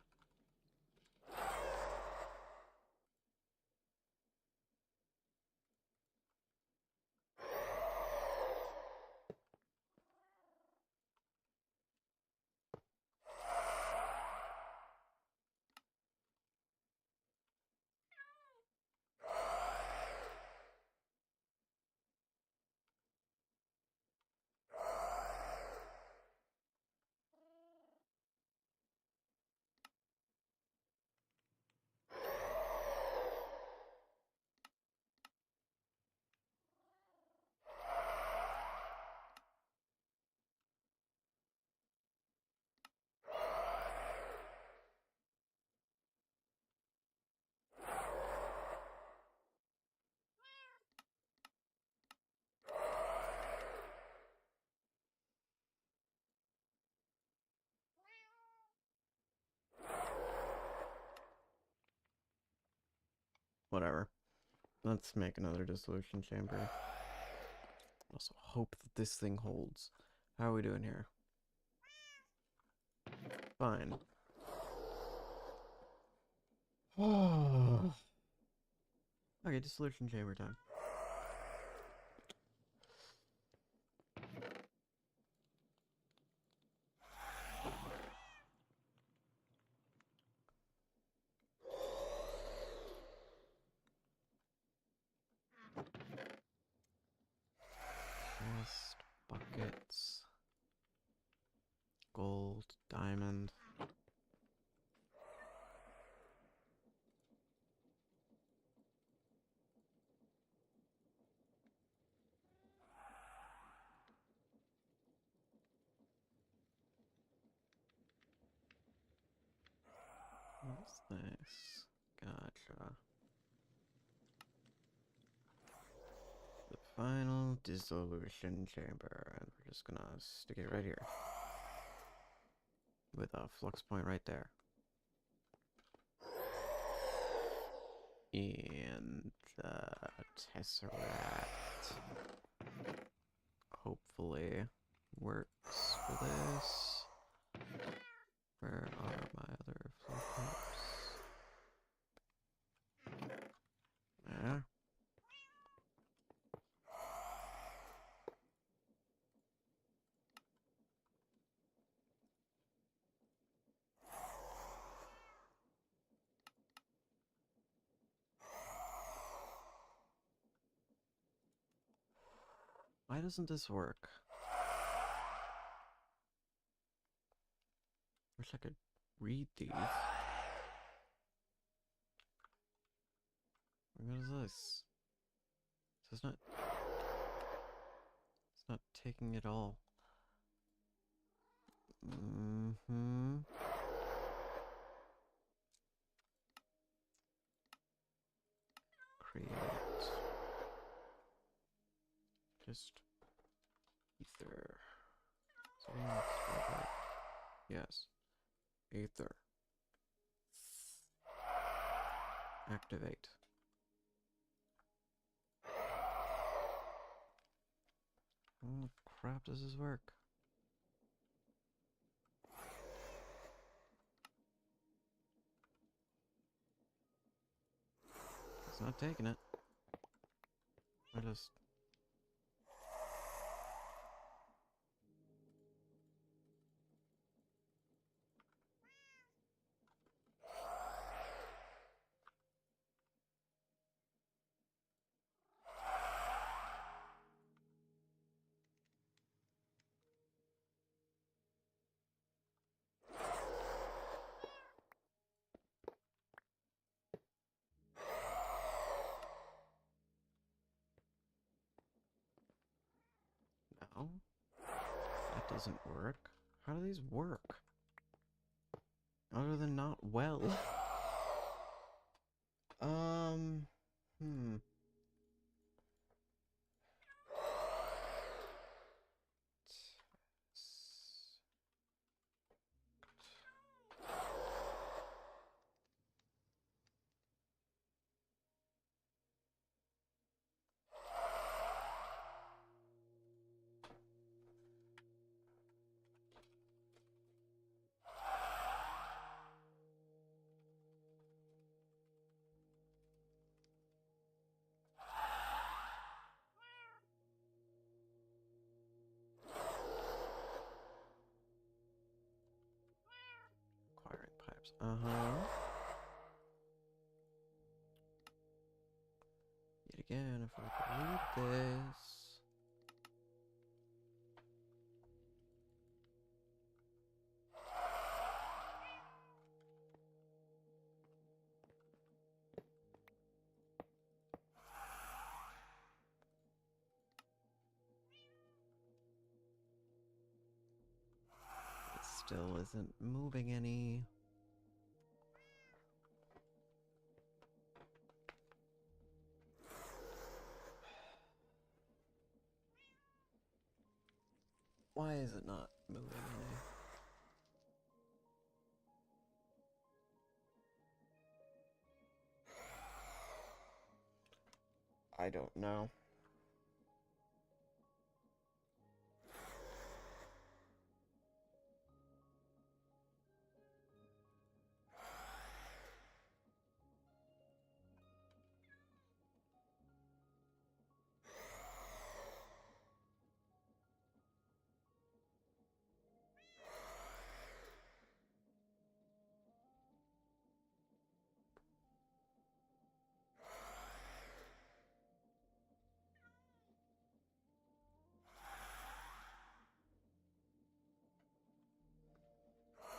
whatever. Let's make another dissolution chamber. Also hope that this thing holds. How are we doing here? Fine. Okay, dissolution chamber time. Chest, buckets, gold, diamond. What's this? Gotcha. The final dissolution chamber, and we're just gonna stick it right here. With a flux point right there. And the tesseract hopefully works for this. Where are my other flow pipes? Why doesn't this work? Wish I could read these. What is this? So it's not taking it all. Create. Just ether. So yes. Ether. Activate. Oh crap, does this work? It's not taking it. I just... No. That doesn't work. How do these work? Other than not well. Acquiring pipes. Yet again, if I could read this. It still isn't moving any. Why is it not moving any? I don't know.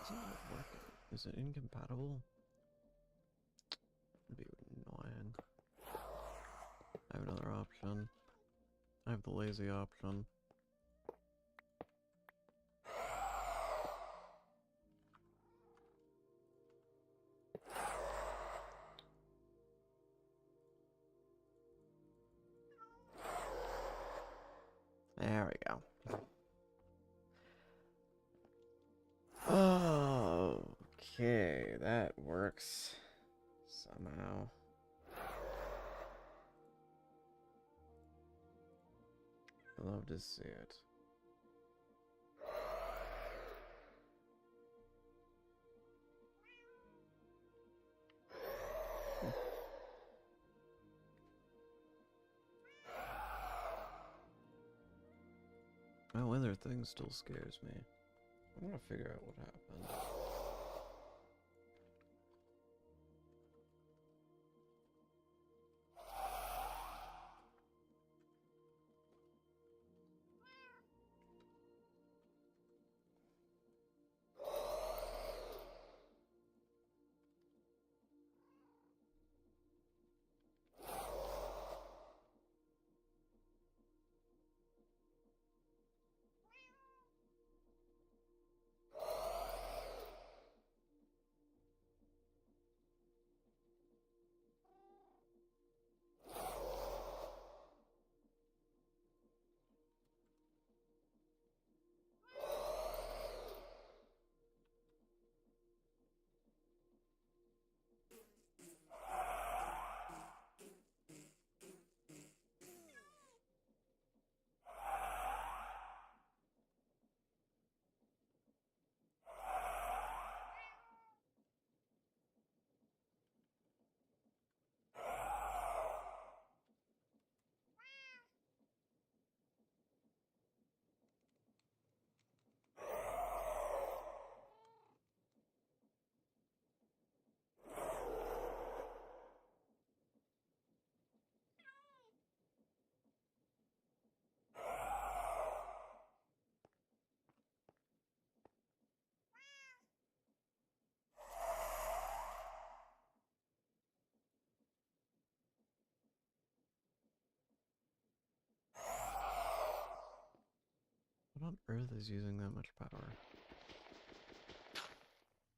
Is it not working? Is it incompatible? That'd be annoying. I have another option. I have the lazy option. There we go. Okay, that works somehow. I'd love to see it. My weather thing still scares me. I'm gonna figure out what happened. on earth is using that much power?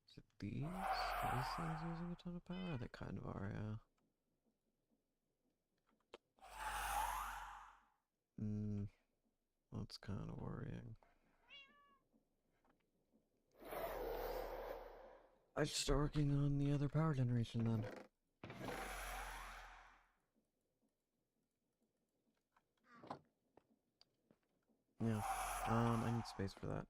Is it these? Are these things using a ton of power? They kind of are, yeah. That's kind of worrying. I should start working on the other power generation then. Yeah. I need space for that.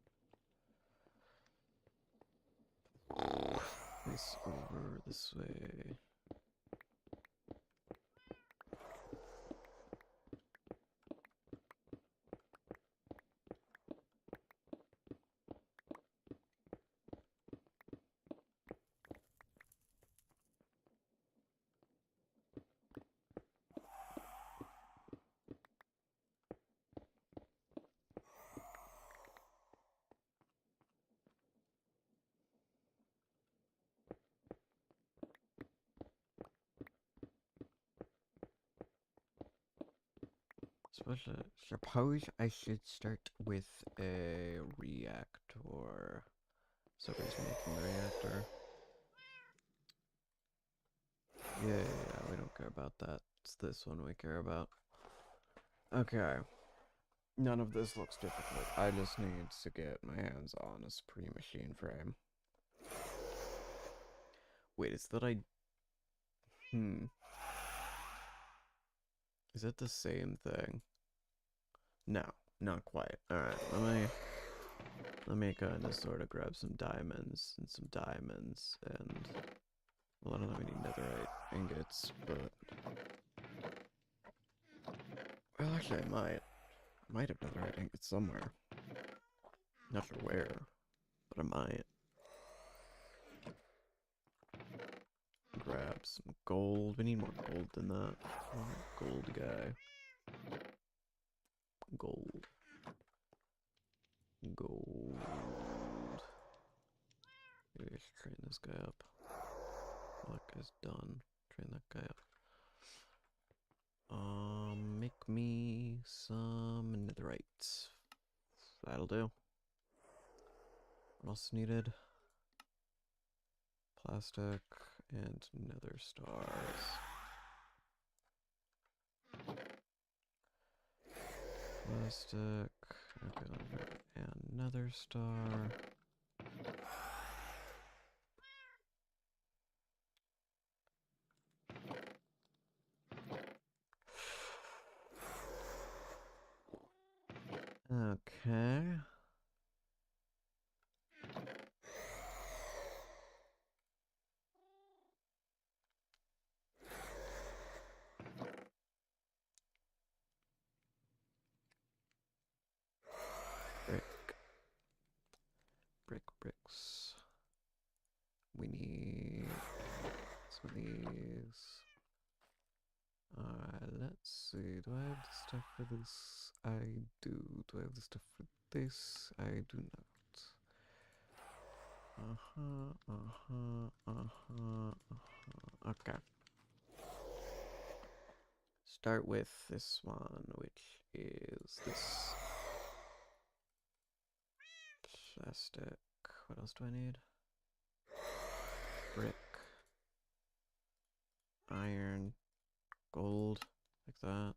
This over this way. Suppose I should start with a reactor. Somebody's making the reactor. Yeah, we don't care about that. It's this one we care about. Okay. None of this looks difficult. I just need to get my hands on a Supreme machine frame. Wait, is that Is it the same thing? No, not quite. Alright, let me kind of sort of grab some diamonds and some diamonds and... Well, I don't know, we need netherite ingots, but... Well, actually, I might have netherite ingots somewhere. Not sure where, but I might. Grab some gold. We need more gold than that. Gold guy. Gold. Gold. Maybe I should train this guy up. Well, that guy's done. Train that guy up. Make me some netherite. That'll do. What else needed? Plastic and nether stars. Plastic. Okay, and nether star. Okay. Bricks. We need some of these. Let's see. Do I have the stuff for this? I do. Do I have the stuff for this? I do not. Okay. Start with this one, which is this. Plastic. What else do I need? Brick. Iron. Gold. Like that.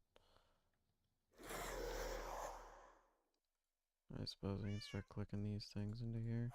I suppose I can start clicking these things into here.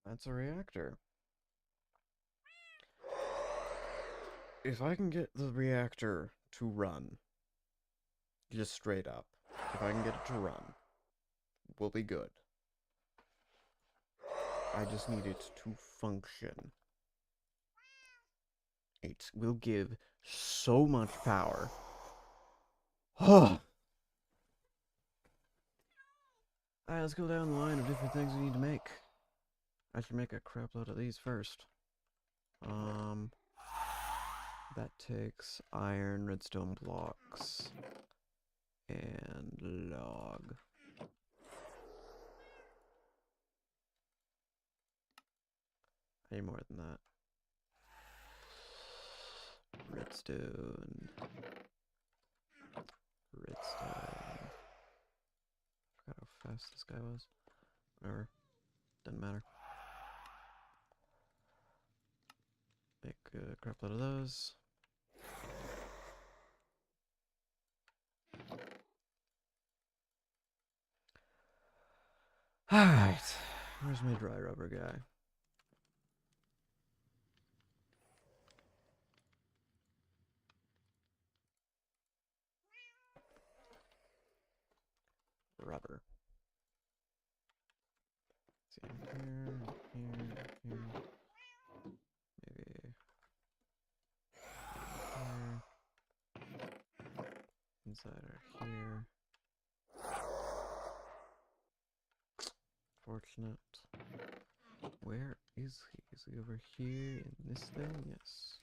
That's a reactor. If I can get the reactor to run, just straight up, if I can get it to run, we'll be good. I just need it to function. It will give so much power. Alright, let's go down the line of different things we need to make. I should make a crap load of these first. That takes iron, redstone blocks, and log. I need more than that. Redstone. Redstone. Forgot how fast this guy was. Whatever. Doesn't matter. Make a crap load of those. Alright. Where's my dry rubber guy? Rubber. Let's see, here, here. Maybe here. Inside or here. Fortunate. Where is he? Is he over here in this thing? Yes.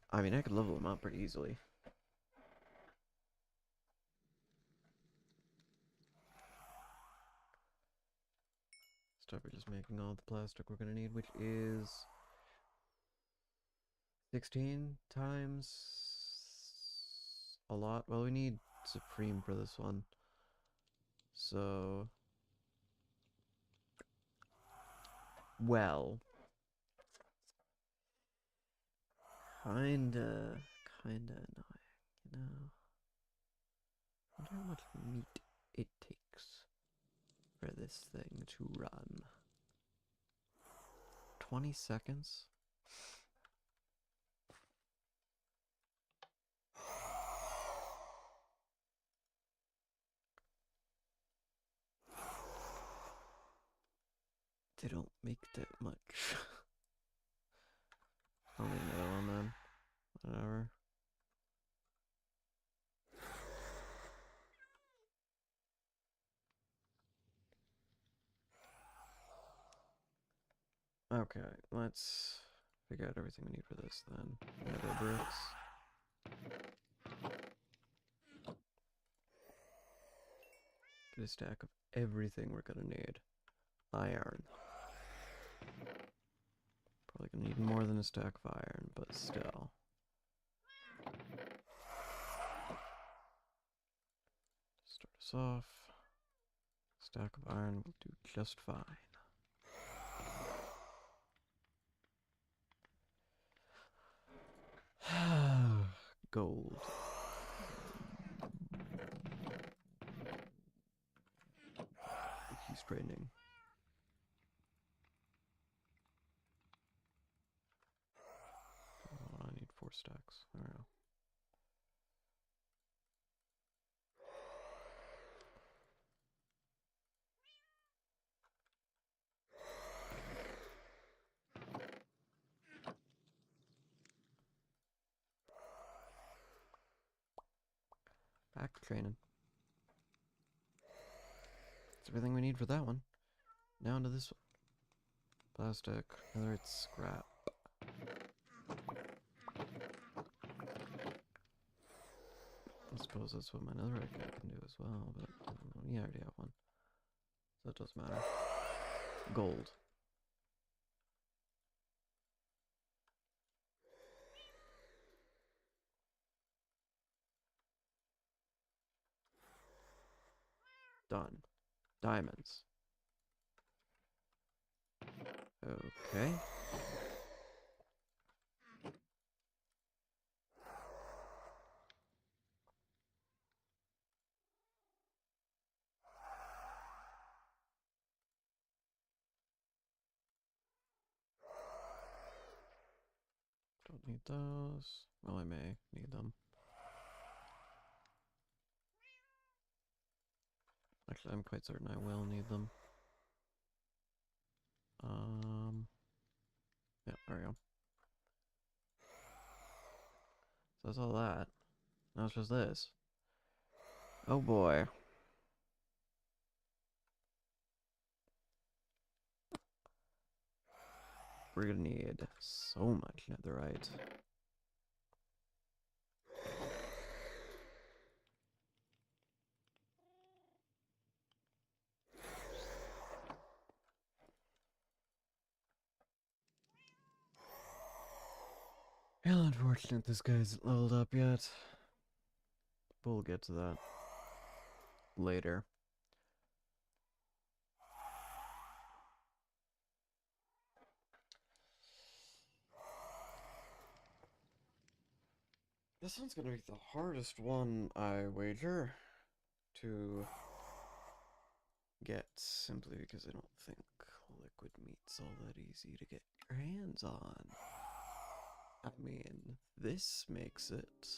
I mean, I could level him up pretty easily. Start by just making all the plastic we're gonna need, which is 16 times a lot. Well, we need Supreme for this one. So, well, kinda annoying, you know. I wonder how much meat it takes for this thing to run. 20 seconds? They don't make that much. I'll leave another one then. Whatever. Okay, let's figure out everything we need for this then. Nether bricks. Get a stack of everything we're gonna need. Iron. Probably gonna need more than a stack of iron, but still. Start us off. Stack of iron will do just fine. Gold. He's draining. Oh, I need 4 stacks. There we go. Back to training. That's everything we need for that one. Now into this one. Plastic, whether it's scrap. I suppose that's what my netherite guy can do as well, but we already have one. So it doesn't matter. Gold. Done. Diamonds. Okay. Don't need those. Well, I may need them. Actually, I'm quite certain I will need them. Yeah, there we go. So that's all that. Now it's just this. Oh boy. We're gonna need so much netherite. Well, unfortunate this guy's leveled up yet. But we'll get to that later. This one's gonna be the hardest one, I wager, to get, simply because I don't think liquid meat's all that easy to get your hands on. I mean, this makes it,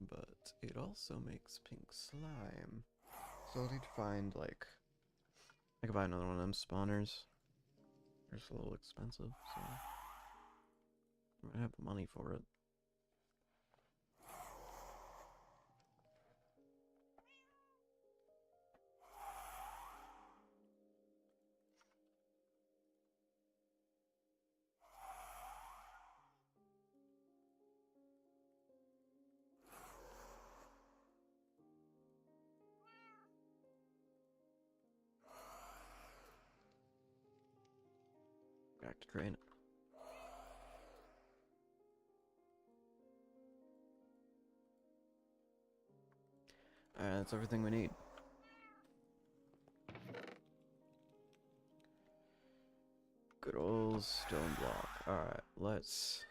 but it also makes pink slime. So I'll need to find, like, I could buy another one of them spawners. They're just a little expensive, so I might have the money for it. Back to train. Alright, that's everything we need. Good old stone block. Alright, let's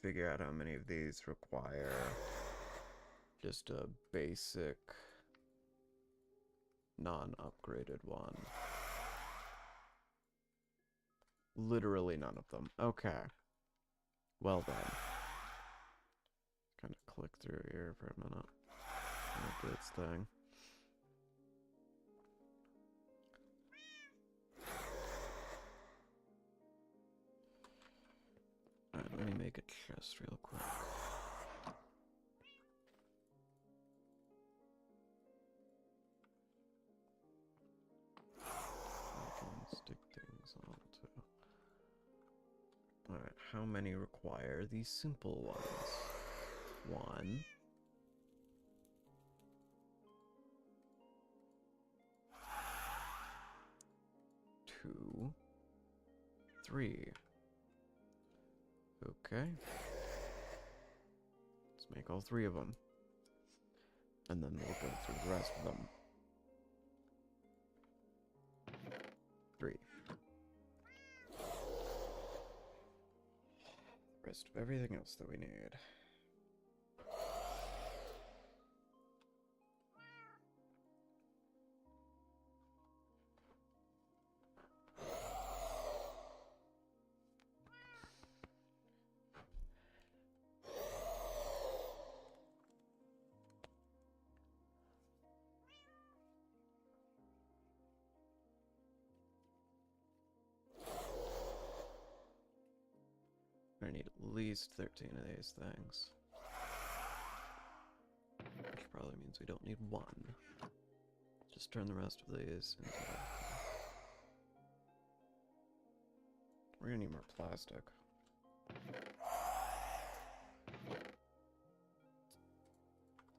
figure out how many of these require just a basic non-upgraded one. Literally none of them. Okay. Well then. Kind of click through here for a minute. Let it do its thing. Alright, let me make a chest real quick. I can stick things onto. Alright, how many require these simple ones? 1. 2. 3. Okay. Let's make all 3 of them. And then we'll go through the rest of them. 3. Rest of everything else that we need. I need at least 13 of these things. Which probably means we don't need 1. Just turn the rest of these into... We're gonna need more plastic.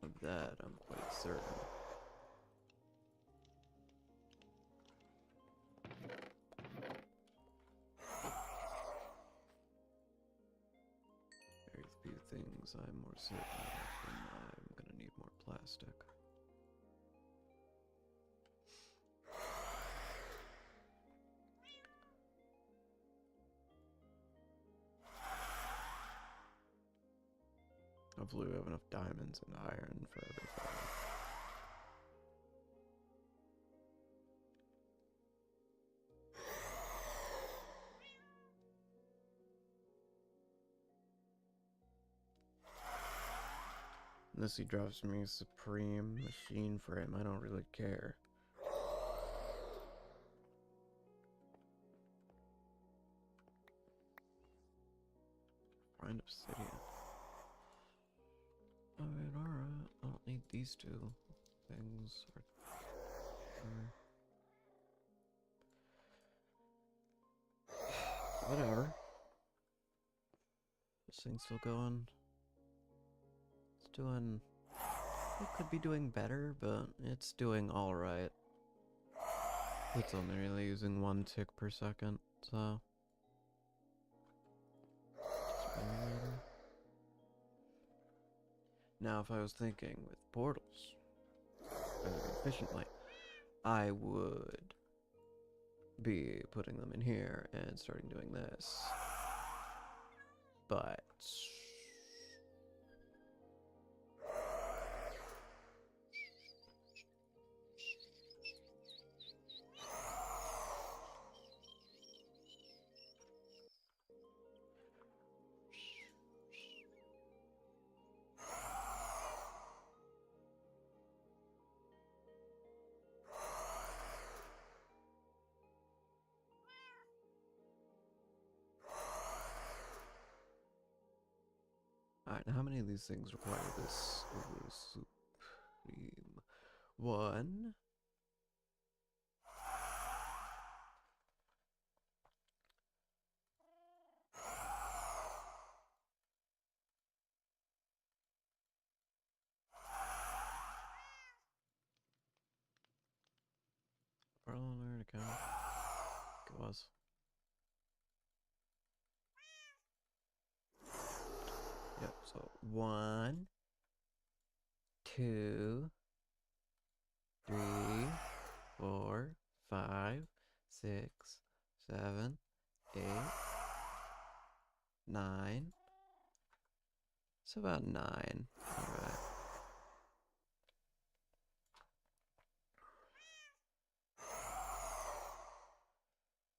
Of that, I'm quite certain. Very few things I'm more certain of than I'm gonna need more plastic. Hopefully we have enough diamonds and iron for everything. Unless he drops me a supreme machine frame, I don't really care. Find obsidian. Alright, alright. I don't need these two things. Whatever. This thing's still going. It's doing... It could be doing better, but it's doing alright. It's only really using 1 tick per second, so... Now, if I was thinking with portals, efficiently, I would be putting them in here and starting doing this. But... Alright, how many of these things require this supreme? 1. Parallel account. It was. Yep, so 1, 2, 3, 4, 5, 6, 7, 8, 9. It's about 9. Alright.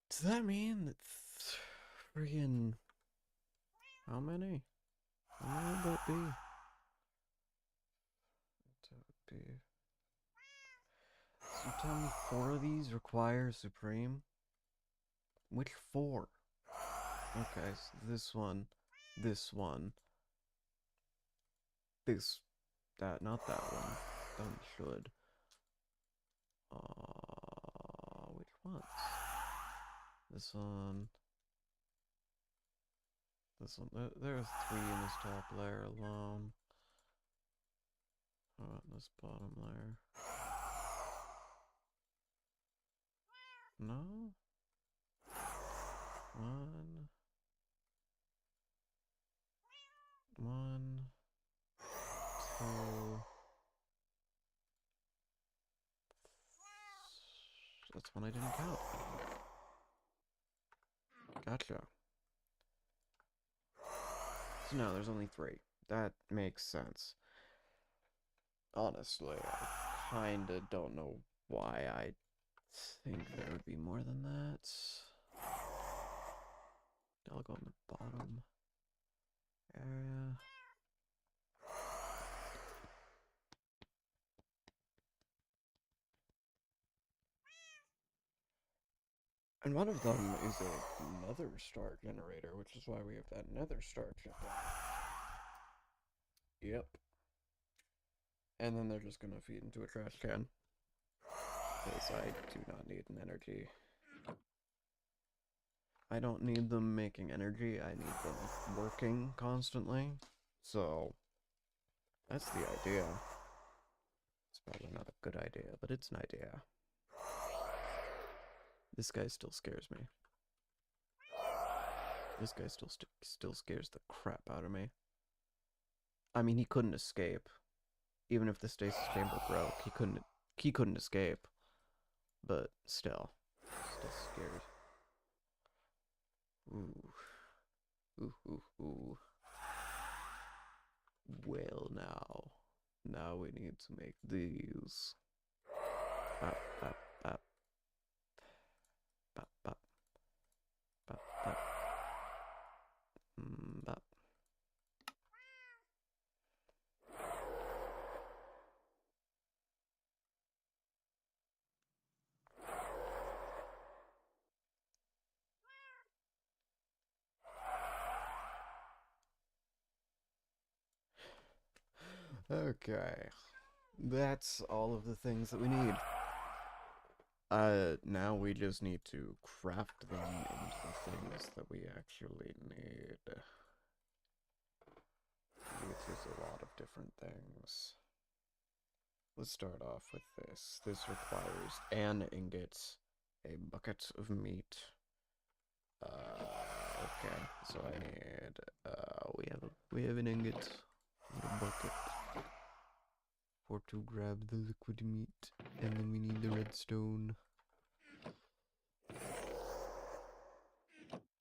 Does that mean that friggin' how many? How many would that be? That would be. So you tell me 4 of these require supreme? Which 4? Okay, so this one, this, that, not that one. That one should. Which ones? This one. This one. There's 3 in this top layer alone. How about this bottom layer? No? 1. 1. 2. That's one I didn't count. Gotcha. So no, there's only 3. That makes sense. Honestly, I kinda don't know why I think there would be more than that. I'll go on the bottom area. And one of them is a nether star generator, which is why we have that nether star chip. Yep. And then they're just gonna feed into a trash can. Because I do not need an energy. I don't need them making energy, I need them working constantly. So, that's the idea. It's probably not a good idea, but it's an idea. This guy still scares me. This guy still scares the crap out of me. I mean, he couldn't escape. Even if the stasis chamber broke, he couldn't escape. But still scared. Ooh. Ooh. Well, now we need to make these. Bop, bop, bop. Bop, bop. Bop, bop. Bop. Okay. That's all of the things that we need. Now we just need to craft them into the things that we actually need. Which is a lot of different things. Let's start off with this. This requires an ingot, a bucket of meat. Okay, so I need, we have an ingot, and a bucket, for to grab the liquid meat, and then we need the redstone.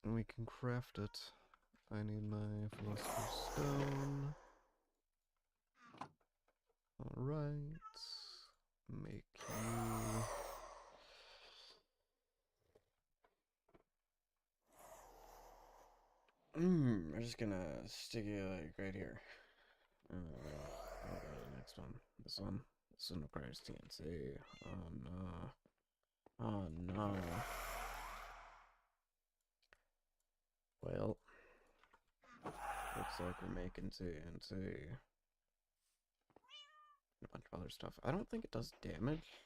And we can craft it. I need my philosopher's stone. Alright. Make you... I'm just gonna stick it like right here. I'll go to the next one. This one. This one requires TNC. Oh no. Oh no. Well, looks like we're making TNC. A bunch of other stuff. I don't think it does damage.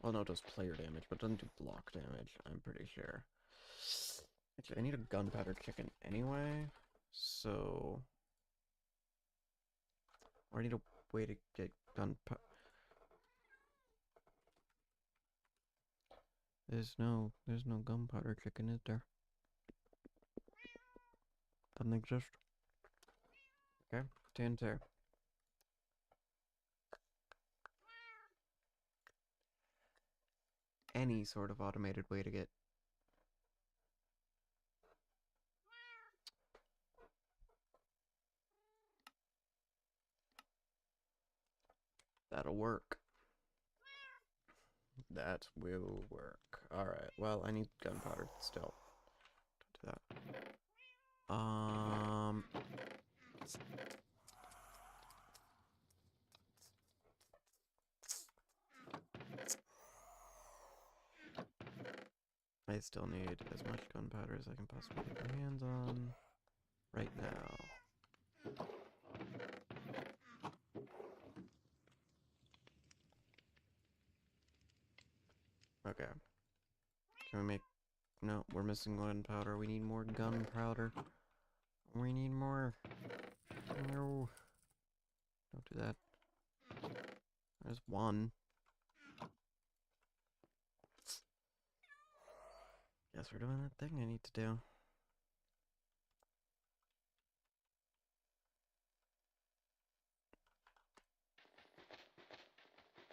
Well, no, it does player damage, but it doesn't do block damage, I'm pretty sure. Actually, I need a gunpowder chicken anyway, so... Or I need a way to get gunpowder... There's no gunpowder chicken, is there? Doesn't exist. Okay, TNT. Any sort of automated way to get... That'll work. That will work. Alright, well, I need gunpowder still. Don't do that. I still need as much gunpowder as I can possibly get my hands on right now. Okay. Can we make... No, we're missing gunpowder. We need more gunpowder. We need more. No. Don't do that. There's one. Guess we're doing that thing I need to do.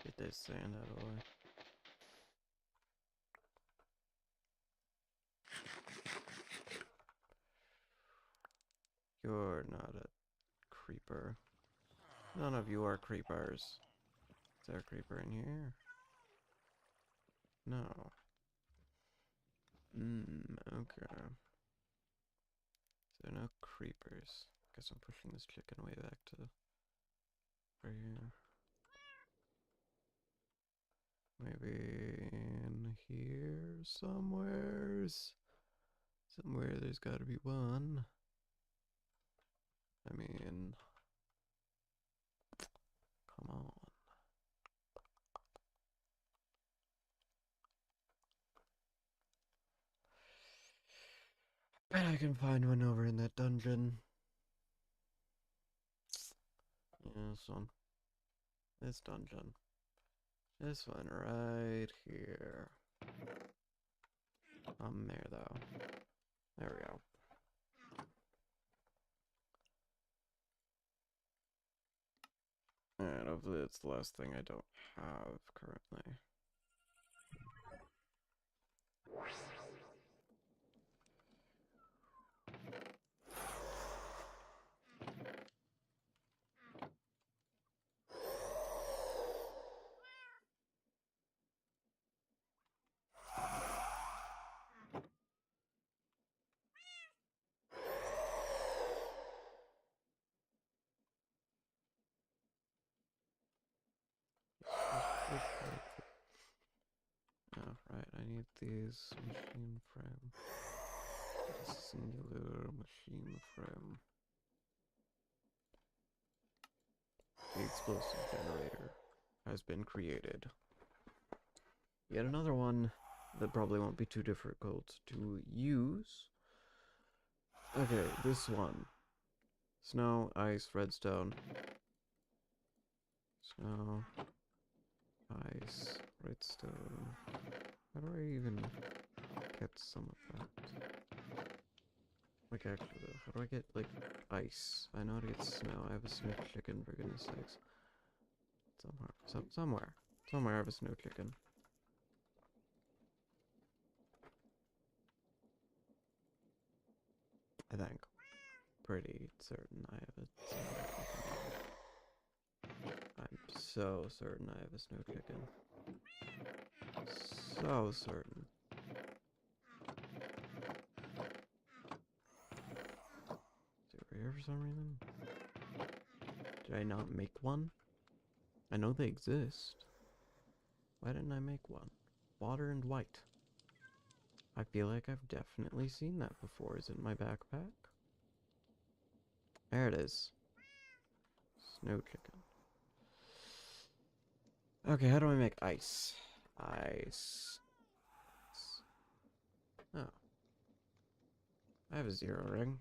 Get this sand out of the way. You're not a creeper. None of you are creepers. Is there a creeper in here? No. Okay. Is there no creepers? Guess I'm pushing this chicken way back to right here. Maybe in here somewheres. Somewhere there's gotta be one. I mean, come on. Bet I can find one over in that dungeon. Yeah, this one. This dungeon. This one right here. There though. There we go. And hopefully it's the last thing I don't have currently. Oh, right, I need these machine frame. Singular machine frame. The explosive generator has been created. Yet another one that probably won't be too difficult to use. Okay, this one. Snow, ice, redstone. Snow, ice, redstone. How do I even get some of that? Like, actually, though, how do I get, like, ice? I know how to get snow. I have a snow chicken, for goodness sakes. Somewhere I have a snow chicken. I think. Pretty certain I have it. I'm so certain I have a snow chicken. So certain. Is it over here for some reason? Did I not make one? I know they exist. Why didn't I make one? Water and white. I feel like I've definitely seen that before. Is it in my backpack? There it is. Snow chicken. Okay, how do I make ice? Ice. Oh. I have a 0 ring.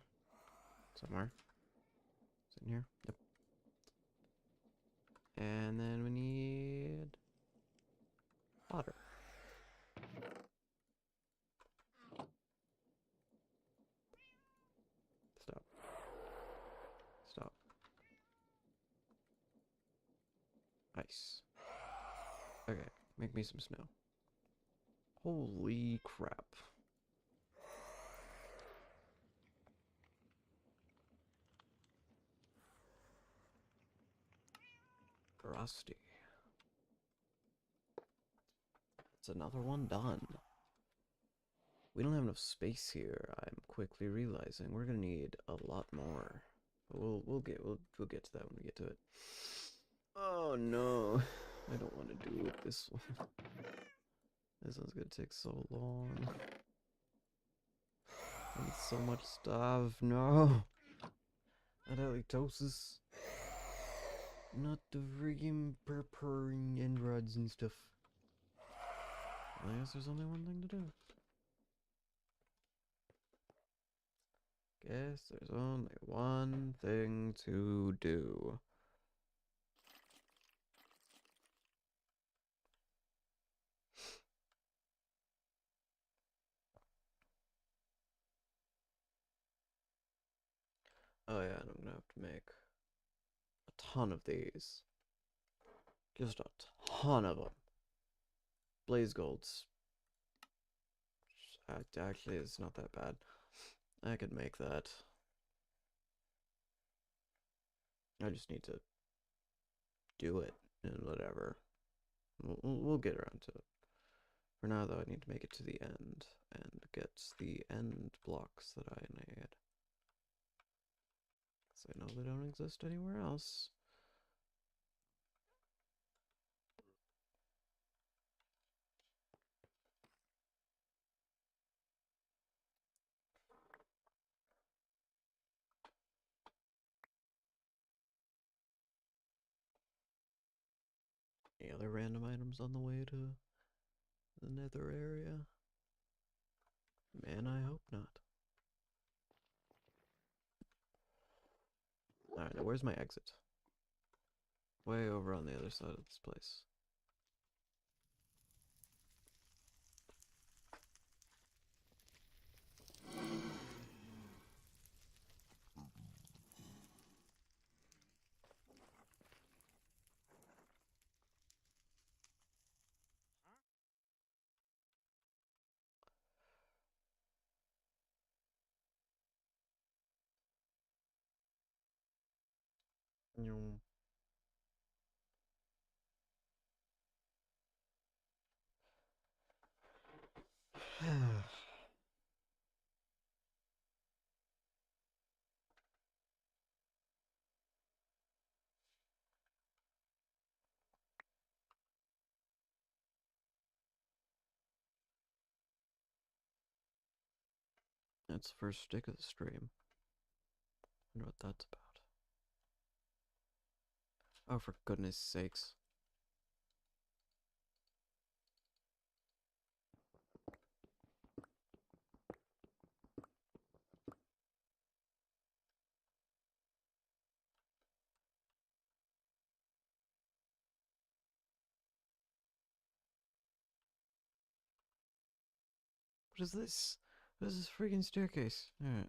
Somewhere. Is it in here? Yep. And then we need water. Stop. Stop. Ice. Okay, make me some snow. Holy crap. Rusty. It's another one done. We don't have enough space here. I'm quickly realizing we're gonna need a lot more. But we'll get to that when we get to it. Oh no, I don't want to do it this one. This one's gonna take so long. And so much stuff. No, not halitosis. Not the friggin' purpurring end rods and stuff. Well, I guess there's only one thing to do. Guess there's only one thing to do. Oh yeah, and I'm gonna have to make a ton of these. Just a ton of them. Blaze golds. Actually, it's not that bad. I could make that. I just need to do it and whatever. We'll get around to it. For now, though, I need to make it to the end and get the end blocks that I need. Because I know they don't exist anywhere else. Any other random items on the way to the nether area? Man, I hope not. Alright, now where's my exit? Way over on the other side of this place. That's the first stick of the stream. I wonder what that's about. Oh, for goodness sakes. What is this? What is this freaking staircase? Alright.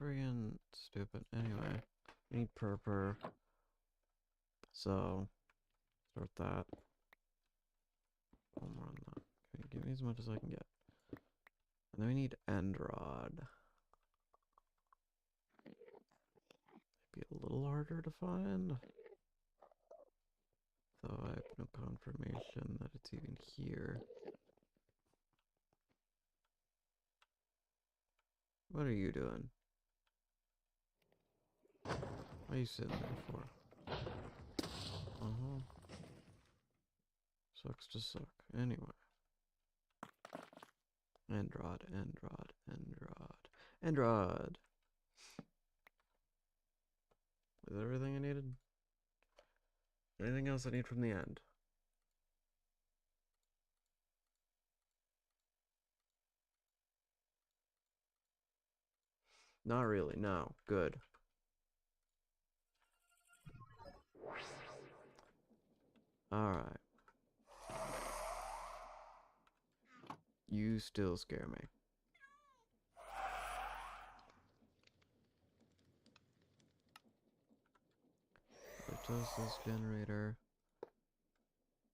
Friggin' stupid. Anyway. We need purple. So, start that. One more on that. Okay, give me as much as I can get. And then we need end rod. Be a little harder to find. Though I have no confirmation that it's even here. What are you doing? What are you sitting there for? Sucks to suck. Anyway. End rod, end rod, end rod. End rod! Is that everything I needed? Anything else I need from the end? Not really, no. Good. Alright. You still scare me. This generator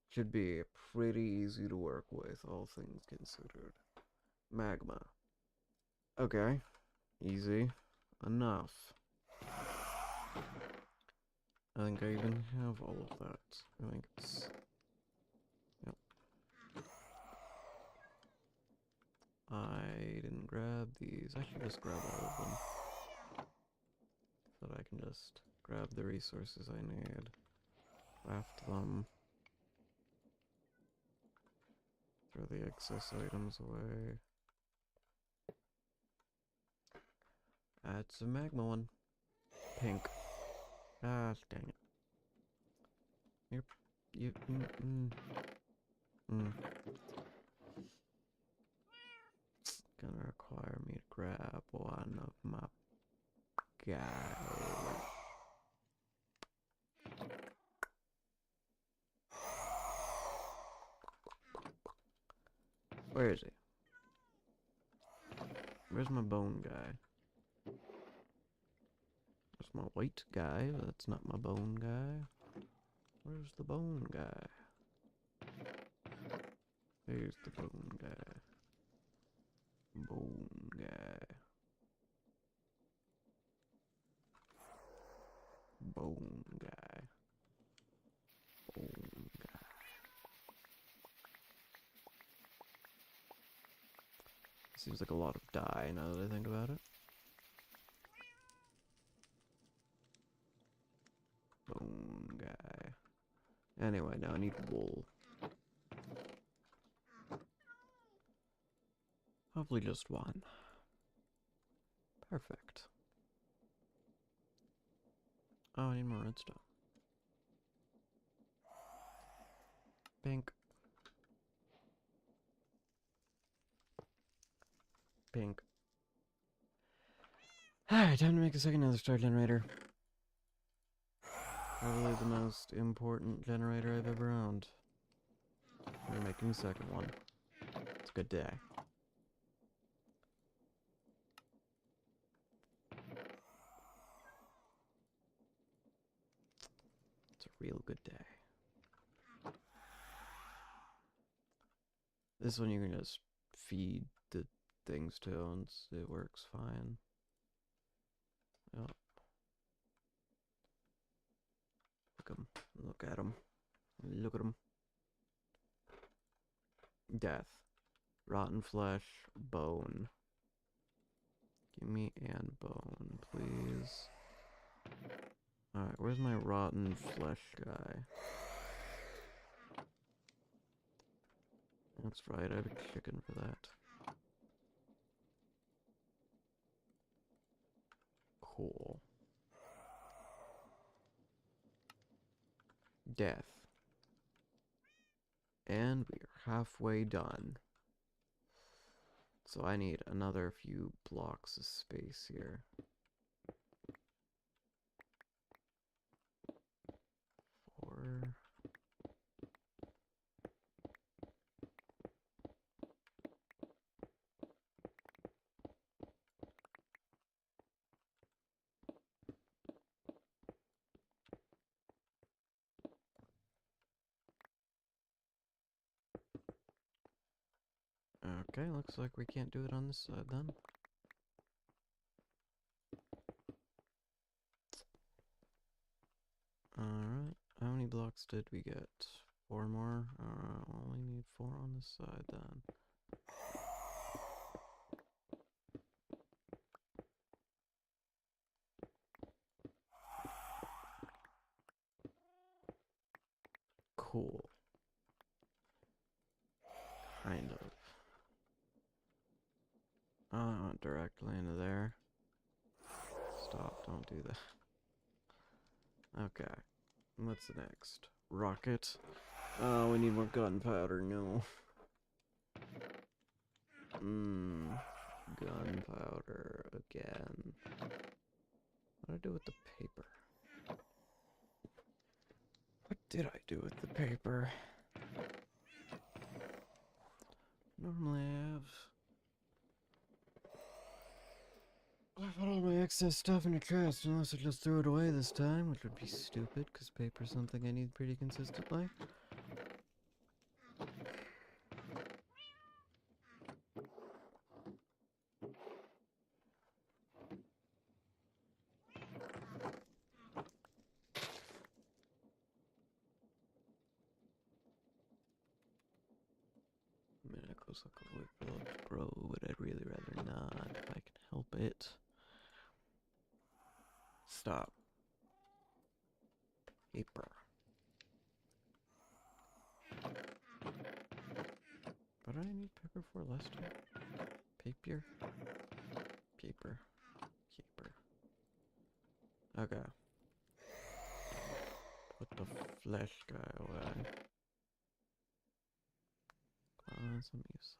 should be pretty easy to work with, all things considered. Magma. Okay. Easy enough. I think I even have all of that. I think it's... Yep. I didn't grab these. I should just grab all of them. So that I can just grab the resources I need. Craft them. Throw the excess items away. Add some magma one. Pink. Ah, dang it. Gonna require me to grab one of my guys. Where is he? Where's my bone guy? There's my white guy, but that's not my bone guy. Where's the bone guy? There's the bone guy. Bone guy. Bone guy. Bone guy. Seems like a lot of dye now that I think about it. Bone guy. Anyway, now I need wool. Hopefully just one. Perfect. Oh, I need more redstone. Pink. Pink. Alright, time to make a second nether star generator. Probably the most important generator I've ever owned. We're making the second one. It's a good day. It's a real good day. This one you can just feed the things to and it works fine. Yep. Look at him. Look at him. Death. Rotten flesh. Bone. Give me and bone, please. Alright, where's my rotten flesh guy? That's right, I have a chicken for that. Cool. Death. And we're halfway done. So I need another few blocks of space here. 4. Okay, looks like we can't do it on this side then. Alright, how many blocks did we get? 4 more? Alright, only need 4 on this side then. Cool. Kind of. Oh, I went directly into there. Stop, don't do that. Okay. What's next? Rocket. Oh, we need more gunpowder, no. Gunpowder again. What did I do with the paper? What did I do with the paper? Normally I put all my excess stuff in a chest, unless I just threw it away this time, which would be stupid, because paper's something I need pretty consistently. I mean, it looks like a wood will to grow, but I'd really rather not, if I can help it. Stop. Paper. What did I need paper for last time? Paper? Paper. Paper. Okay. Put the flesh guy away. I'm useless.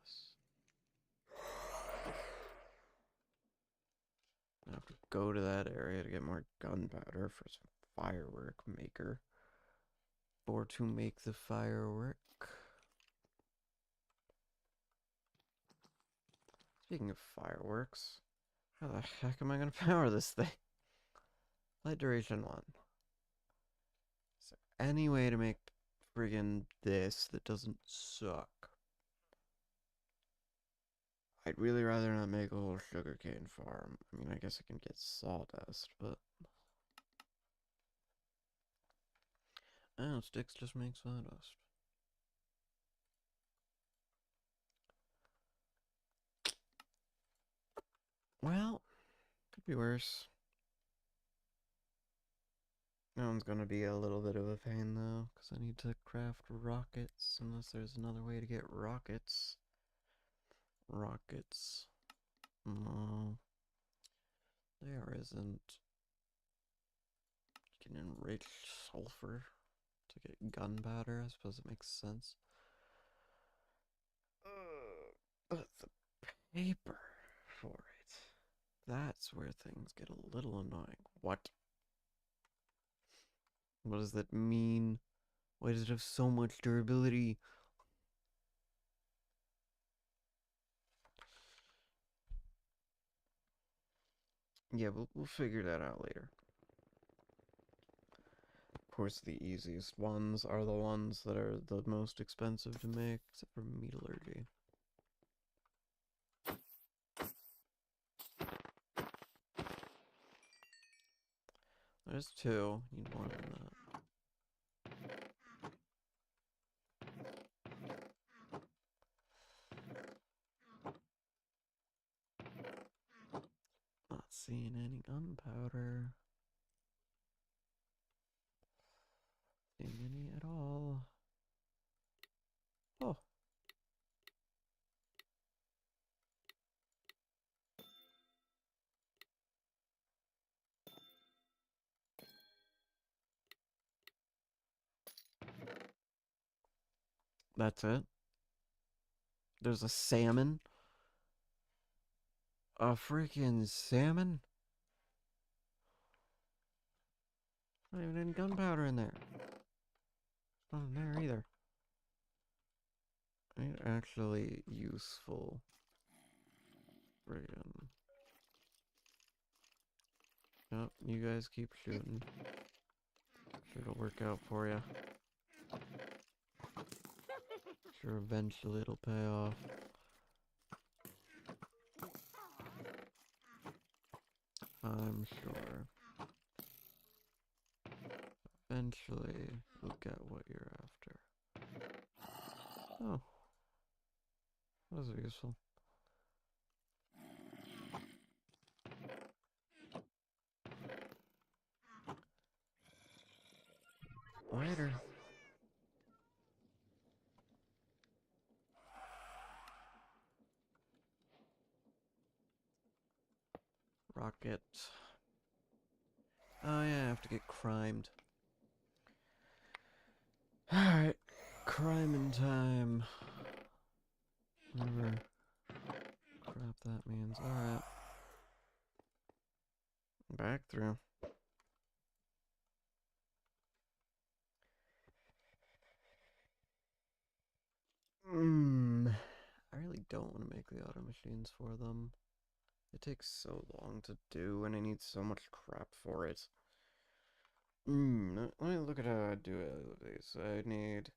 I have to go to that area to get more gunpowder for some firework maker. Or to make the firework. Speaking of fireworks, how the heck am I going to power this thing? Light duration 1. Is there any way to make friggin' this that doesn't suck? I'd really rather not make a whole sugarcane farm. I mean, I guess I can get sawdust, but... Oh, sticks just make sawdust. Well, could be worse. That one's gonna be a little bit of a pain, though, because I need to craft rockets, unless there's another way to get rockets. Rockets. No. There isn't. You can enrich sulfur to get gunpowder. I suppose it makes sense. But the paper for it. That's where things get a little annoying. What? What does that mean? Why does it have so much durability? Yeah, we'll figure that out later. Of course, the easiest ones are the ones that are the most expensive to make, except for metallurgy. There's 2. Need more than that. Not seeing any gunpowder. Seeing any at all. Oh. That's it. There's a salmon. A freaking salmon? Not even any gunpowder in there. Not in there either. Ain't actually useful. Friggin'. Yep, you guys keep shooting. Sure it'll work out for you. Sure eventually it'll pay off. I'm sure. Eventually you'll get what you're after. Oh, that was useful. Later. Rocket. Oh yeah, I have to get crimed. Alright, crime time. Whatever crap that means. Alright. Back through. I really don't want to make the auto machines for them. It takes so long to do, and I need so much crap for it. Let me look at how I do these. I need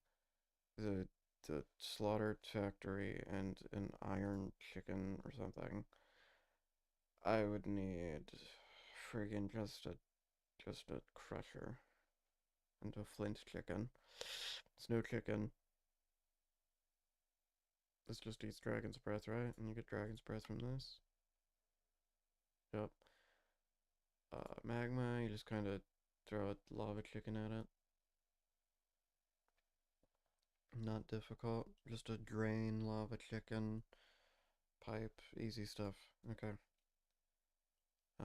the slaughter factory and an iron chicken or something. I would need friggin' just a crusher and a flint chicken. It's no chicken. This just eats dragon's breath, right? And you get dragon's breath from this. Yep. Magma, you just kind of throw a lava chicken at it. Not difficult. Just a drain, lava chicken, pipe, easy stuff. Okay.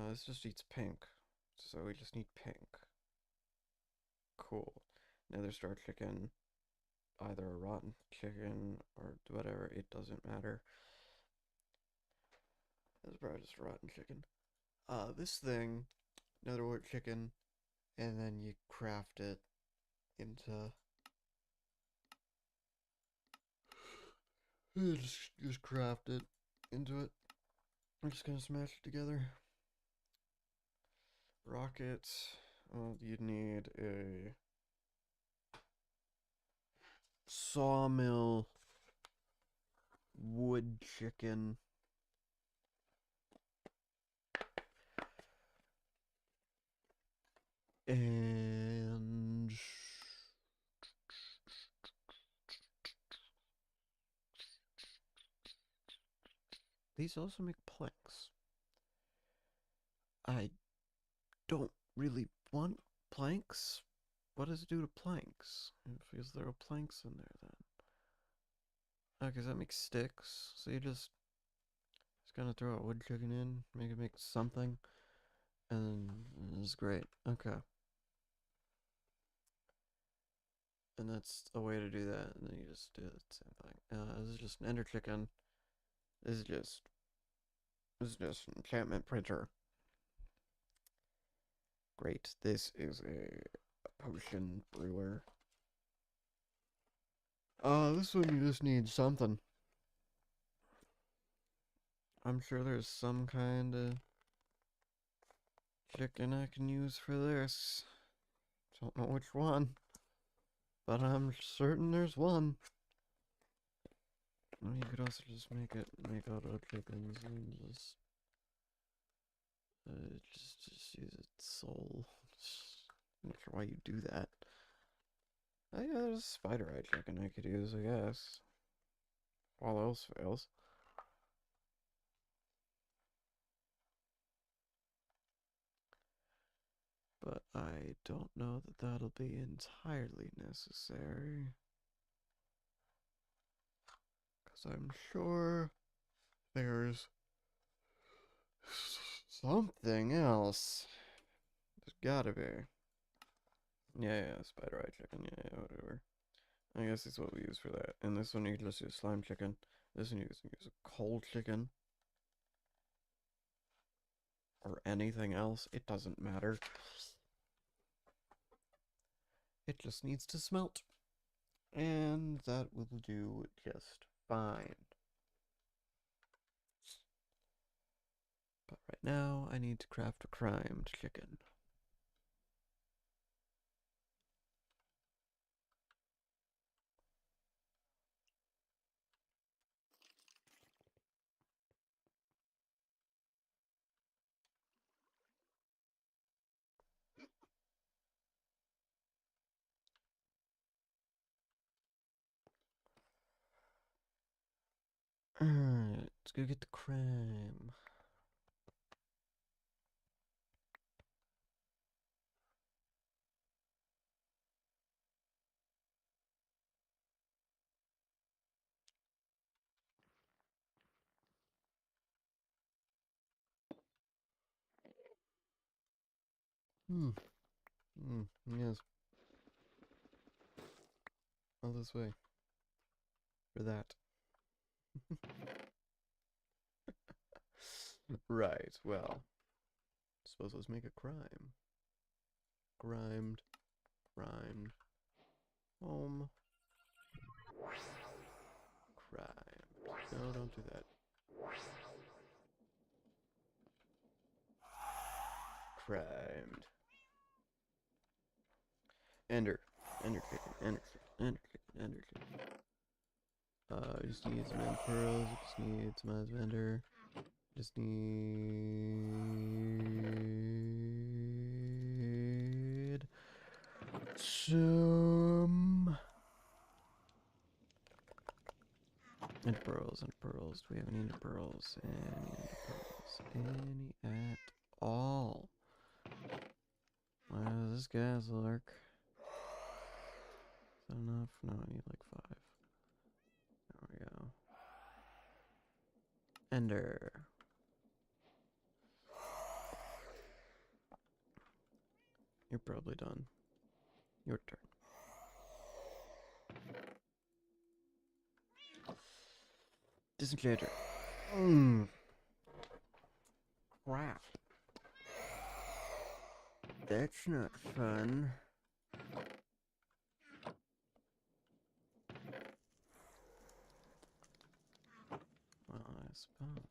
This just eats pink. So we just need pink. Cool. Nether star chicken. Either a rotten chicken or whatever, it doesn't matter. It's probably just a rotten chicken. This thing, netherwort chicken, and then you craft it into just craft it into it. I'm just gonna smash it together. Rocket. Well, you'd need a sawmill, wood chicken, and these also make planks. I don't really want planks. What does it do to planks? Because there are planks in there then. Oh, because that makes sticks. So you just gonna throw a wood chicken in, make it make something, and it's great. Okay. And that's a way to do that, and then you just do the same thing. This is just an ender chicken. This is just an enchantment printer. Great. This is a potion brewer. This one you just need something. I'm sure there's some kind of chicken I can use for this. Don't know which one, but I'm certain there's one. Well, you could also just make auto chickens and just use its soul. I'm not sure why you do that. Oh yeah, there's a spider eye chicken I could use, I guess. All else fails. But I don't know that that'll be entirely necessary. Because I'm sure there's something else. There's gotta be. Yeah, spider eye chicken, yeah, whatever. I guess that's what we use for that. And this one you can just use slime chicken. This one you can use a cold chicken. Or anything else. It doesn't matter. It just needs to smelt. And that will do just fine. But right now, I need to craft a crimed chicken. Alright, let's go get the crime. Yes. All this way. For that. Right, well. Suppose let's make a crime. Grimed. Rhymed. Home. Crime. No, don't do that. Crimed. Ender. Ender chicken. Ender chicken. Ender chicken. Ender chicken. Just need some end pearls. Just need some as vendor. Just need some end pearls. End pearls. Do we have any end pearls? Any end pearls? Any at all? Why does this gas lurk? Is that enough? No, I need like 5. There we go. Ender. You're probably done. Your turn. Disenchanter. Crap. That's not fun. Well, I suppose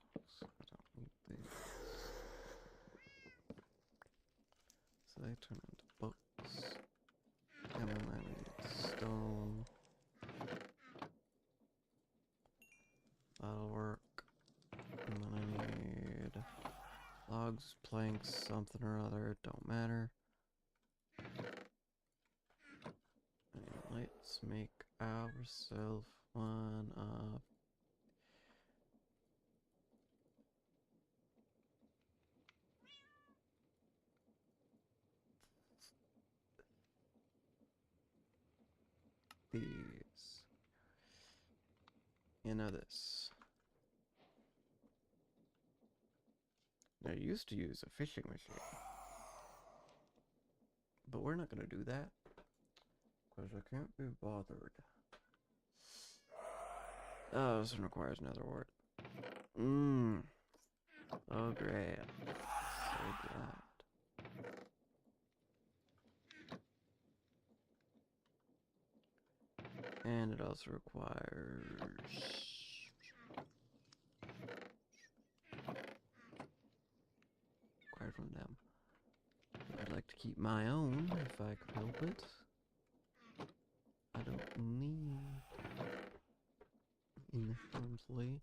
I don't need these. So they turn into books. And then I need stone. That'll work. And then I need logs, planks, something or other. Don't matter. And let's make ourselves one of these. You know this. Now, I used to use a fishing machine. But we're not going to do that. Because I can't be bothered. Oh, this one requires another wart. Oh, great. So glad. And it also requires from them. I'd like to keep my own if I could help it. I don't need inherently to waste.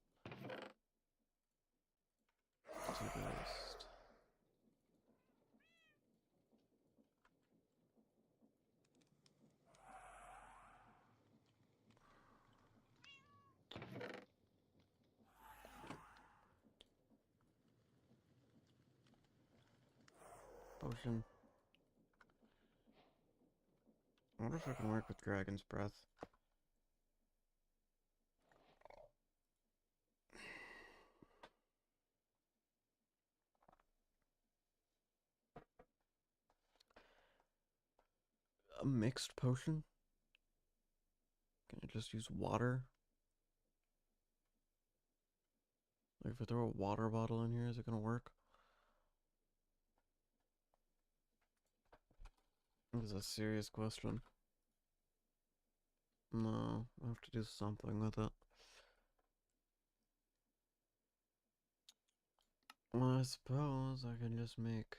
Potion. I wonder if I can work with Dragon's Breath. A mixed potion? I just use water? Like if I throw a water bottle in here, is it gonna work? This is a serious question. No, I have to do something with it. Well, I suppose I can just make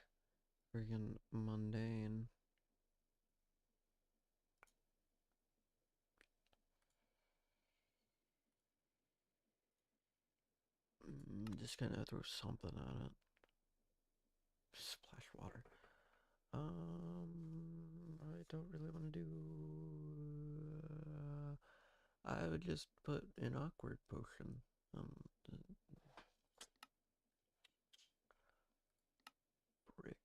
freaking mundane. Just kind of throw something at it. Splash water. I don't really want to do. I would just put an awkward potion. Um, brick,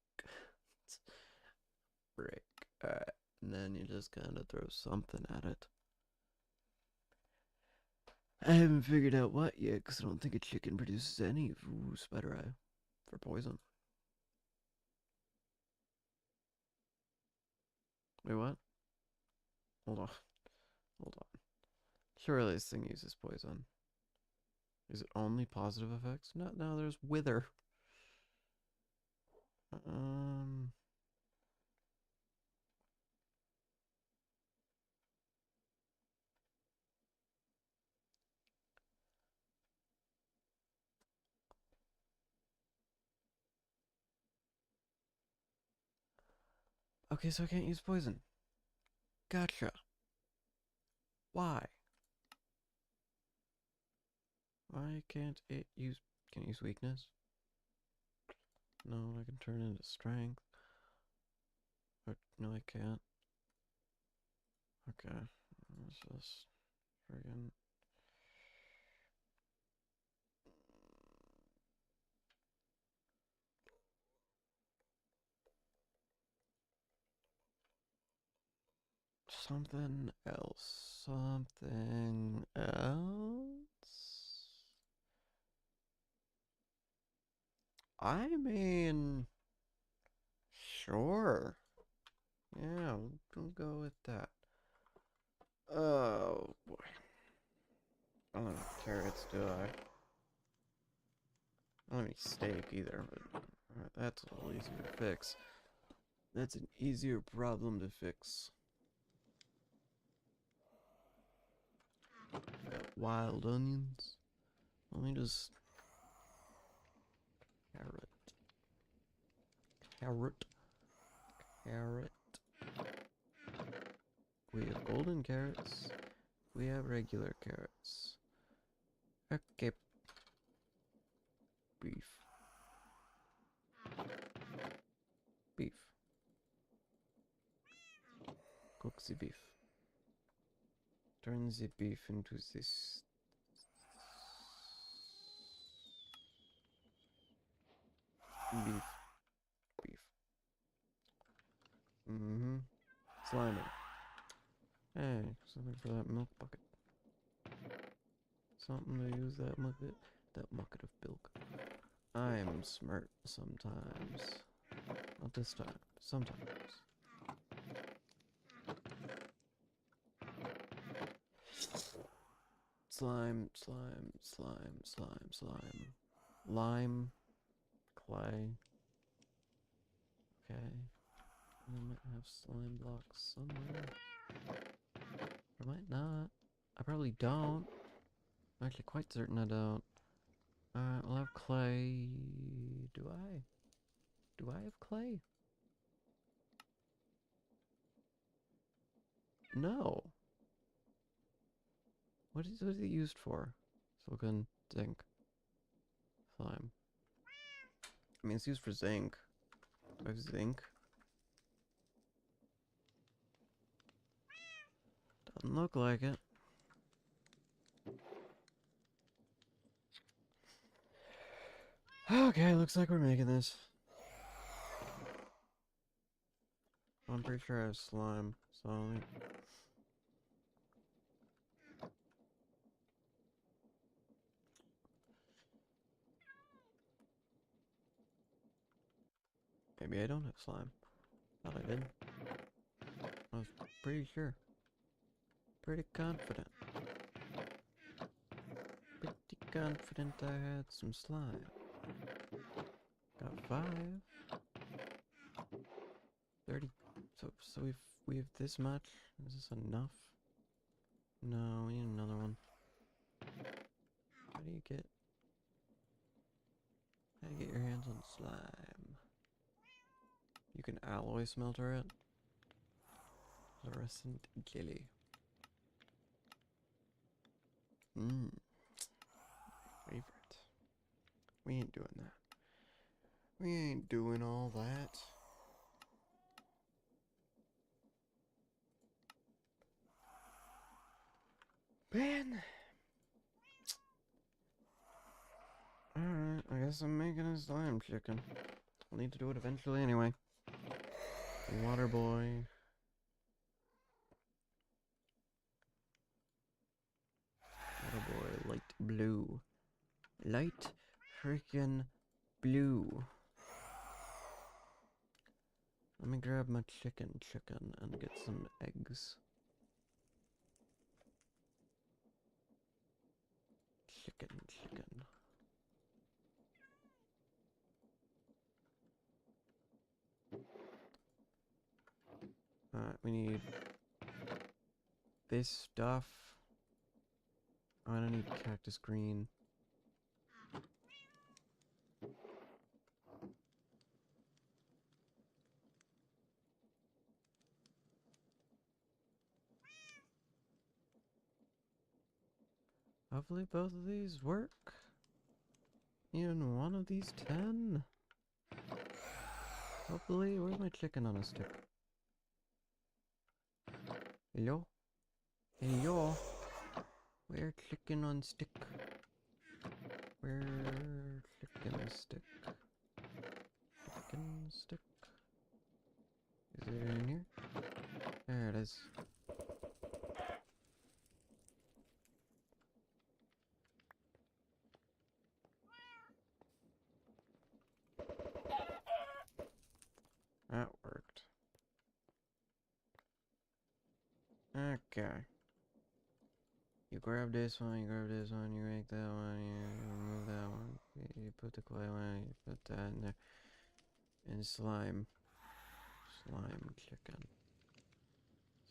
brick. Alright, and then you just kind of throw something at it. I haven't figured out what yet, because I don't think a chicken produces any spider eye for poison. Wait, what? Hold on. Hold on. Surely this thing uses poison. Is it only positive effects? No, there's wither. Um. Okay, so I can't use poison. Gotcha. Why? Why can't it use... Can it use weakness? No, I can turn into strength. Or, no, I can't. Okay. Let's just... Friggin... Something else. Something else? I mean... Sure. Yeah, we'll go with that. Oh, boy. I don't have carrots, do I? I don't have any steak either, but that's a little easier to fix. That's an easier problem to fix. Got wild onions. Let me just... Carrot. Carrot. Carrot. We have golden carrots. We have regular carrots. Okay. Beef. Beef. Cook the beef. Turn the beef into this. Beef. Beef. Mm-hmm. Slimy. Hey, something for that milk bucket. Something to use that bucket of milk. I'm smart sometimes. Not this time. Sometimes. Slime, slime, slime, slime, slime. Lime. Clay. Okay. I might have slime blocks somewhere. I might not. I probably don't. I'm actually quite certain I don't. Alright, we'll have clay. Do I? Do I have clay? No. What is it used for? Silicon, zinc, slime. I mean, it's used for zinc. Do I have zinc? Doesn't look like it. Okay, looks like we're making this. I'm pretty sure I have slime, so maybe I don't have slime. Thought I did. I was pretty sure. pretty confident. Pretty confident I had some slime. Got 5. 30. So we've this much. Is this enough? No, we need another one. How do you get your hands on slime? You can alloy smelter it. Fluorescent jelly. Favorite. We ain't doing that. We ain't doing all that. Man. Alright, I guess I'm making a slime chicken. I'll need to do it eventually anyway. Water boy. Water boy, light blue. Light freaking blue. Let me grab my chicken and get some eggs. Chicken. Alright, we need this stuff. Oh, I don't need cactus green. Hopefully both of these work. Even one of these 10. Hopefully, where's my chicken on a stick? Hello? Hello? Where chicken on stick? Where chicken stick? Chicken stick? Is it in here? There it is. That worked. Okay. You grab this one, you make that one, you remove that one, you put the clay one, you put that in there. And slime. Slime chicken.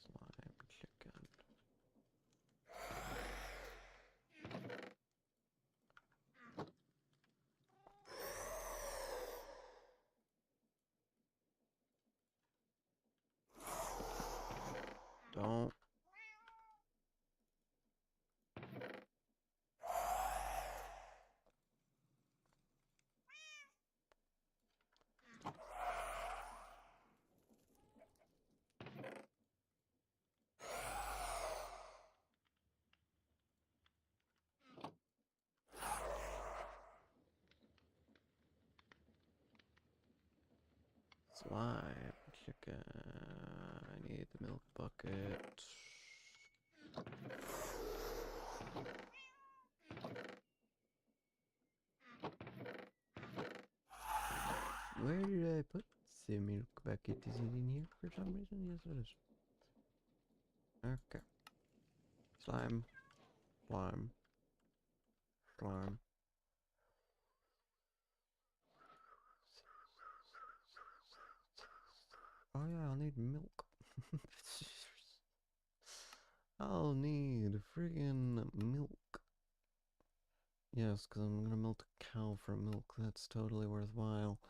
Slime chicken. Don't. Slime chicken. I need the milk bucket. Where did I put the milk bucket? Is it in here for some reason? Yes, it is. Okay. Slime. Slime. Slime. Oh yeah, I'll need milk. I'll need friggin' milk. Yes, because I'm gonna milk a cow for milk. That's totally worthwhile.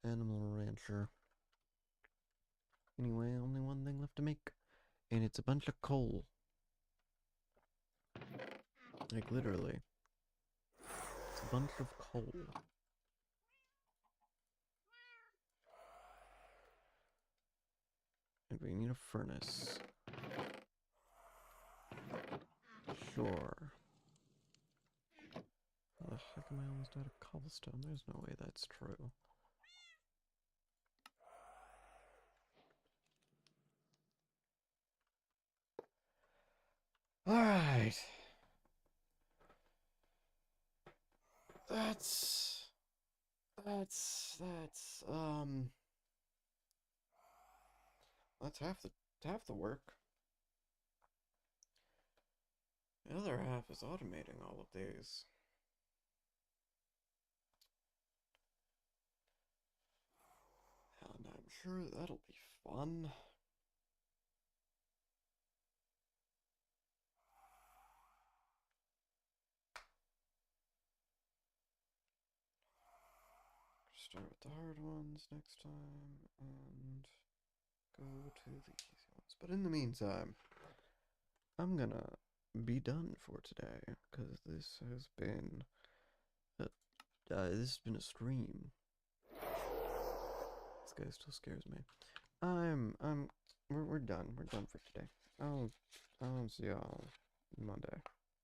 Animal rancher. Anyway, only one thing left to make. And it's a bunch of coal. Like, literally. It's a bunch of coal. And we need a furnace. Sure. How the heck am I almost out of cobblestone? There's no way that's true. Alright. That's half the work. The other half is automating all of these. And I'm sure that'll be fun. Start with the hard ones next time and go to the easy ones. But in the meantime, I'm gonna be done for today because this has been a stream. This guy still scares me. We're done. We're done for today. I'll see y'all Monday.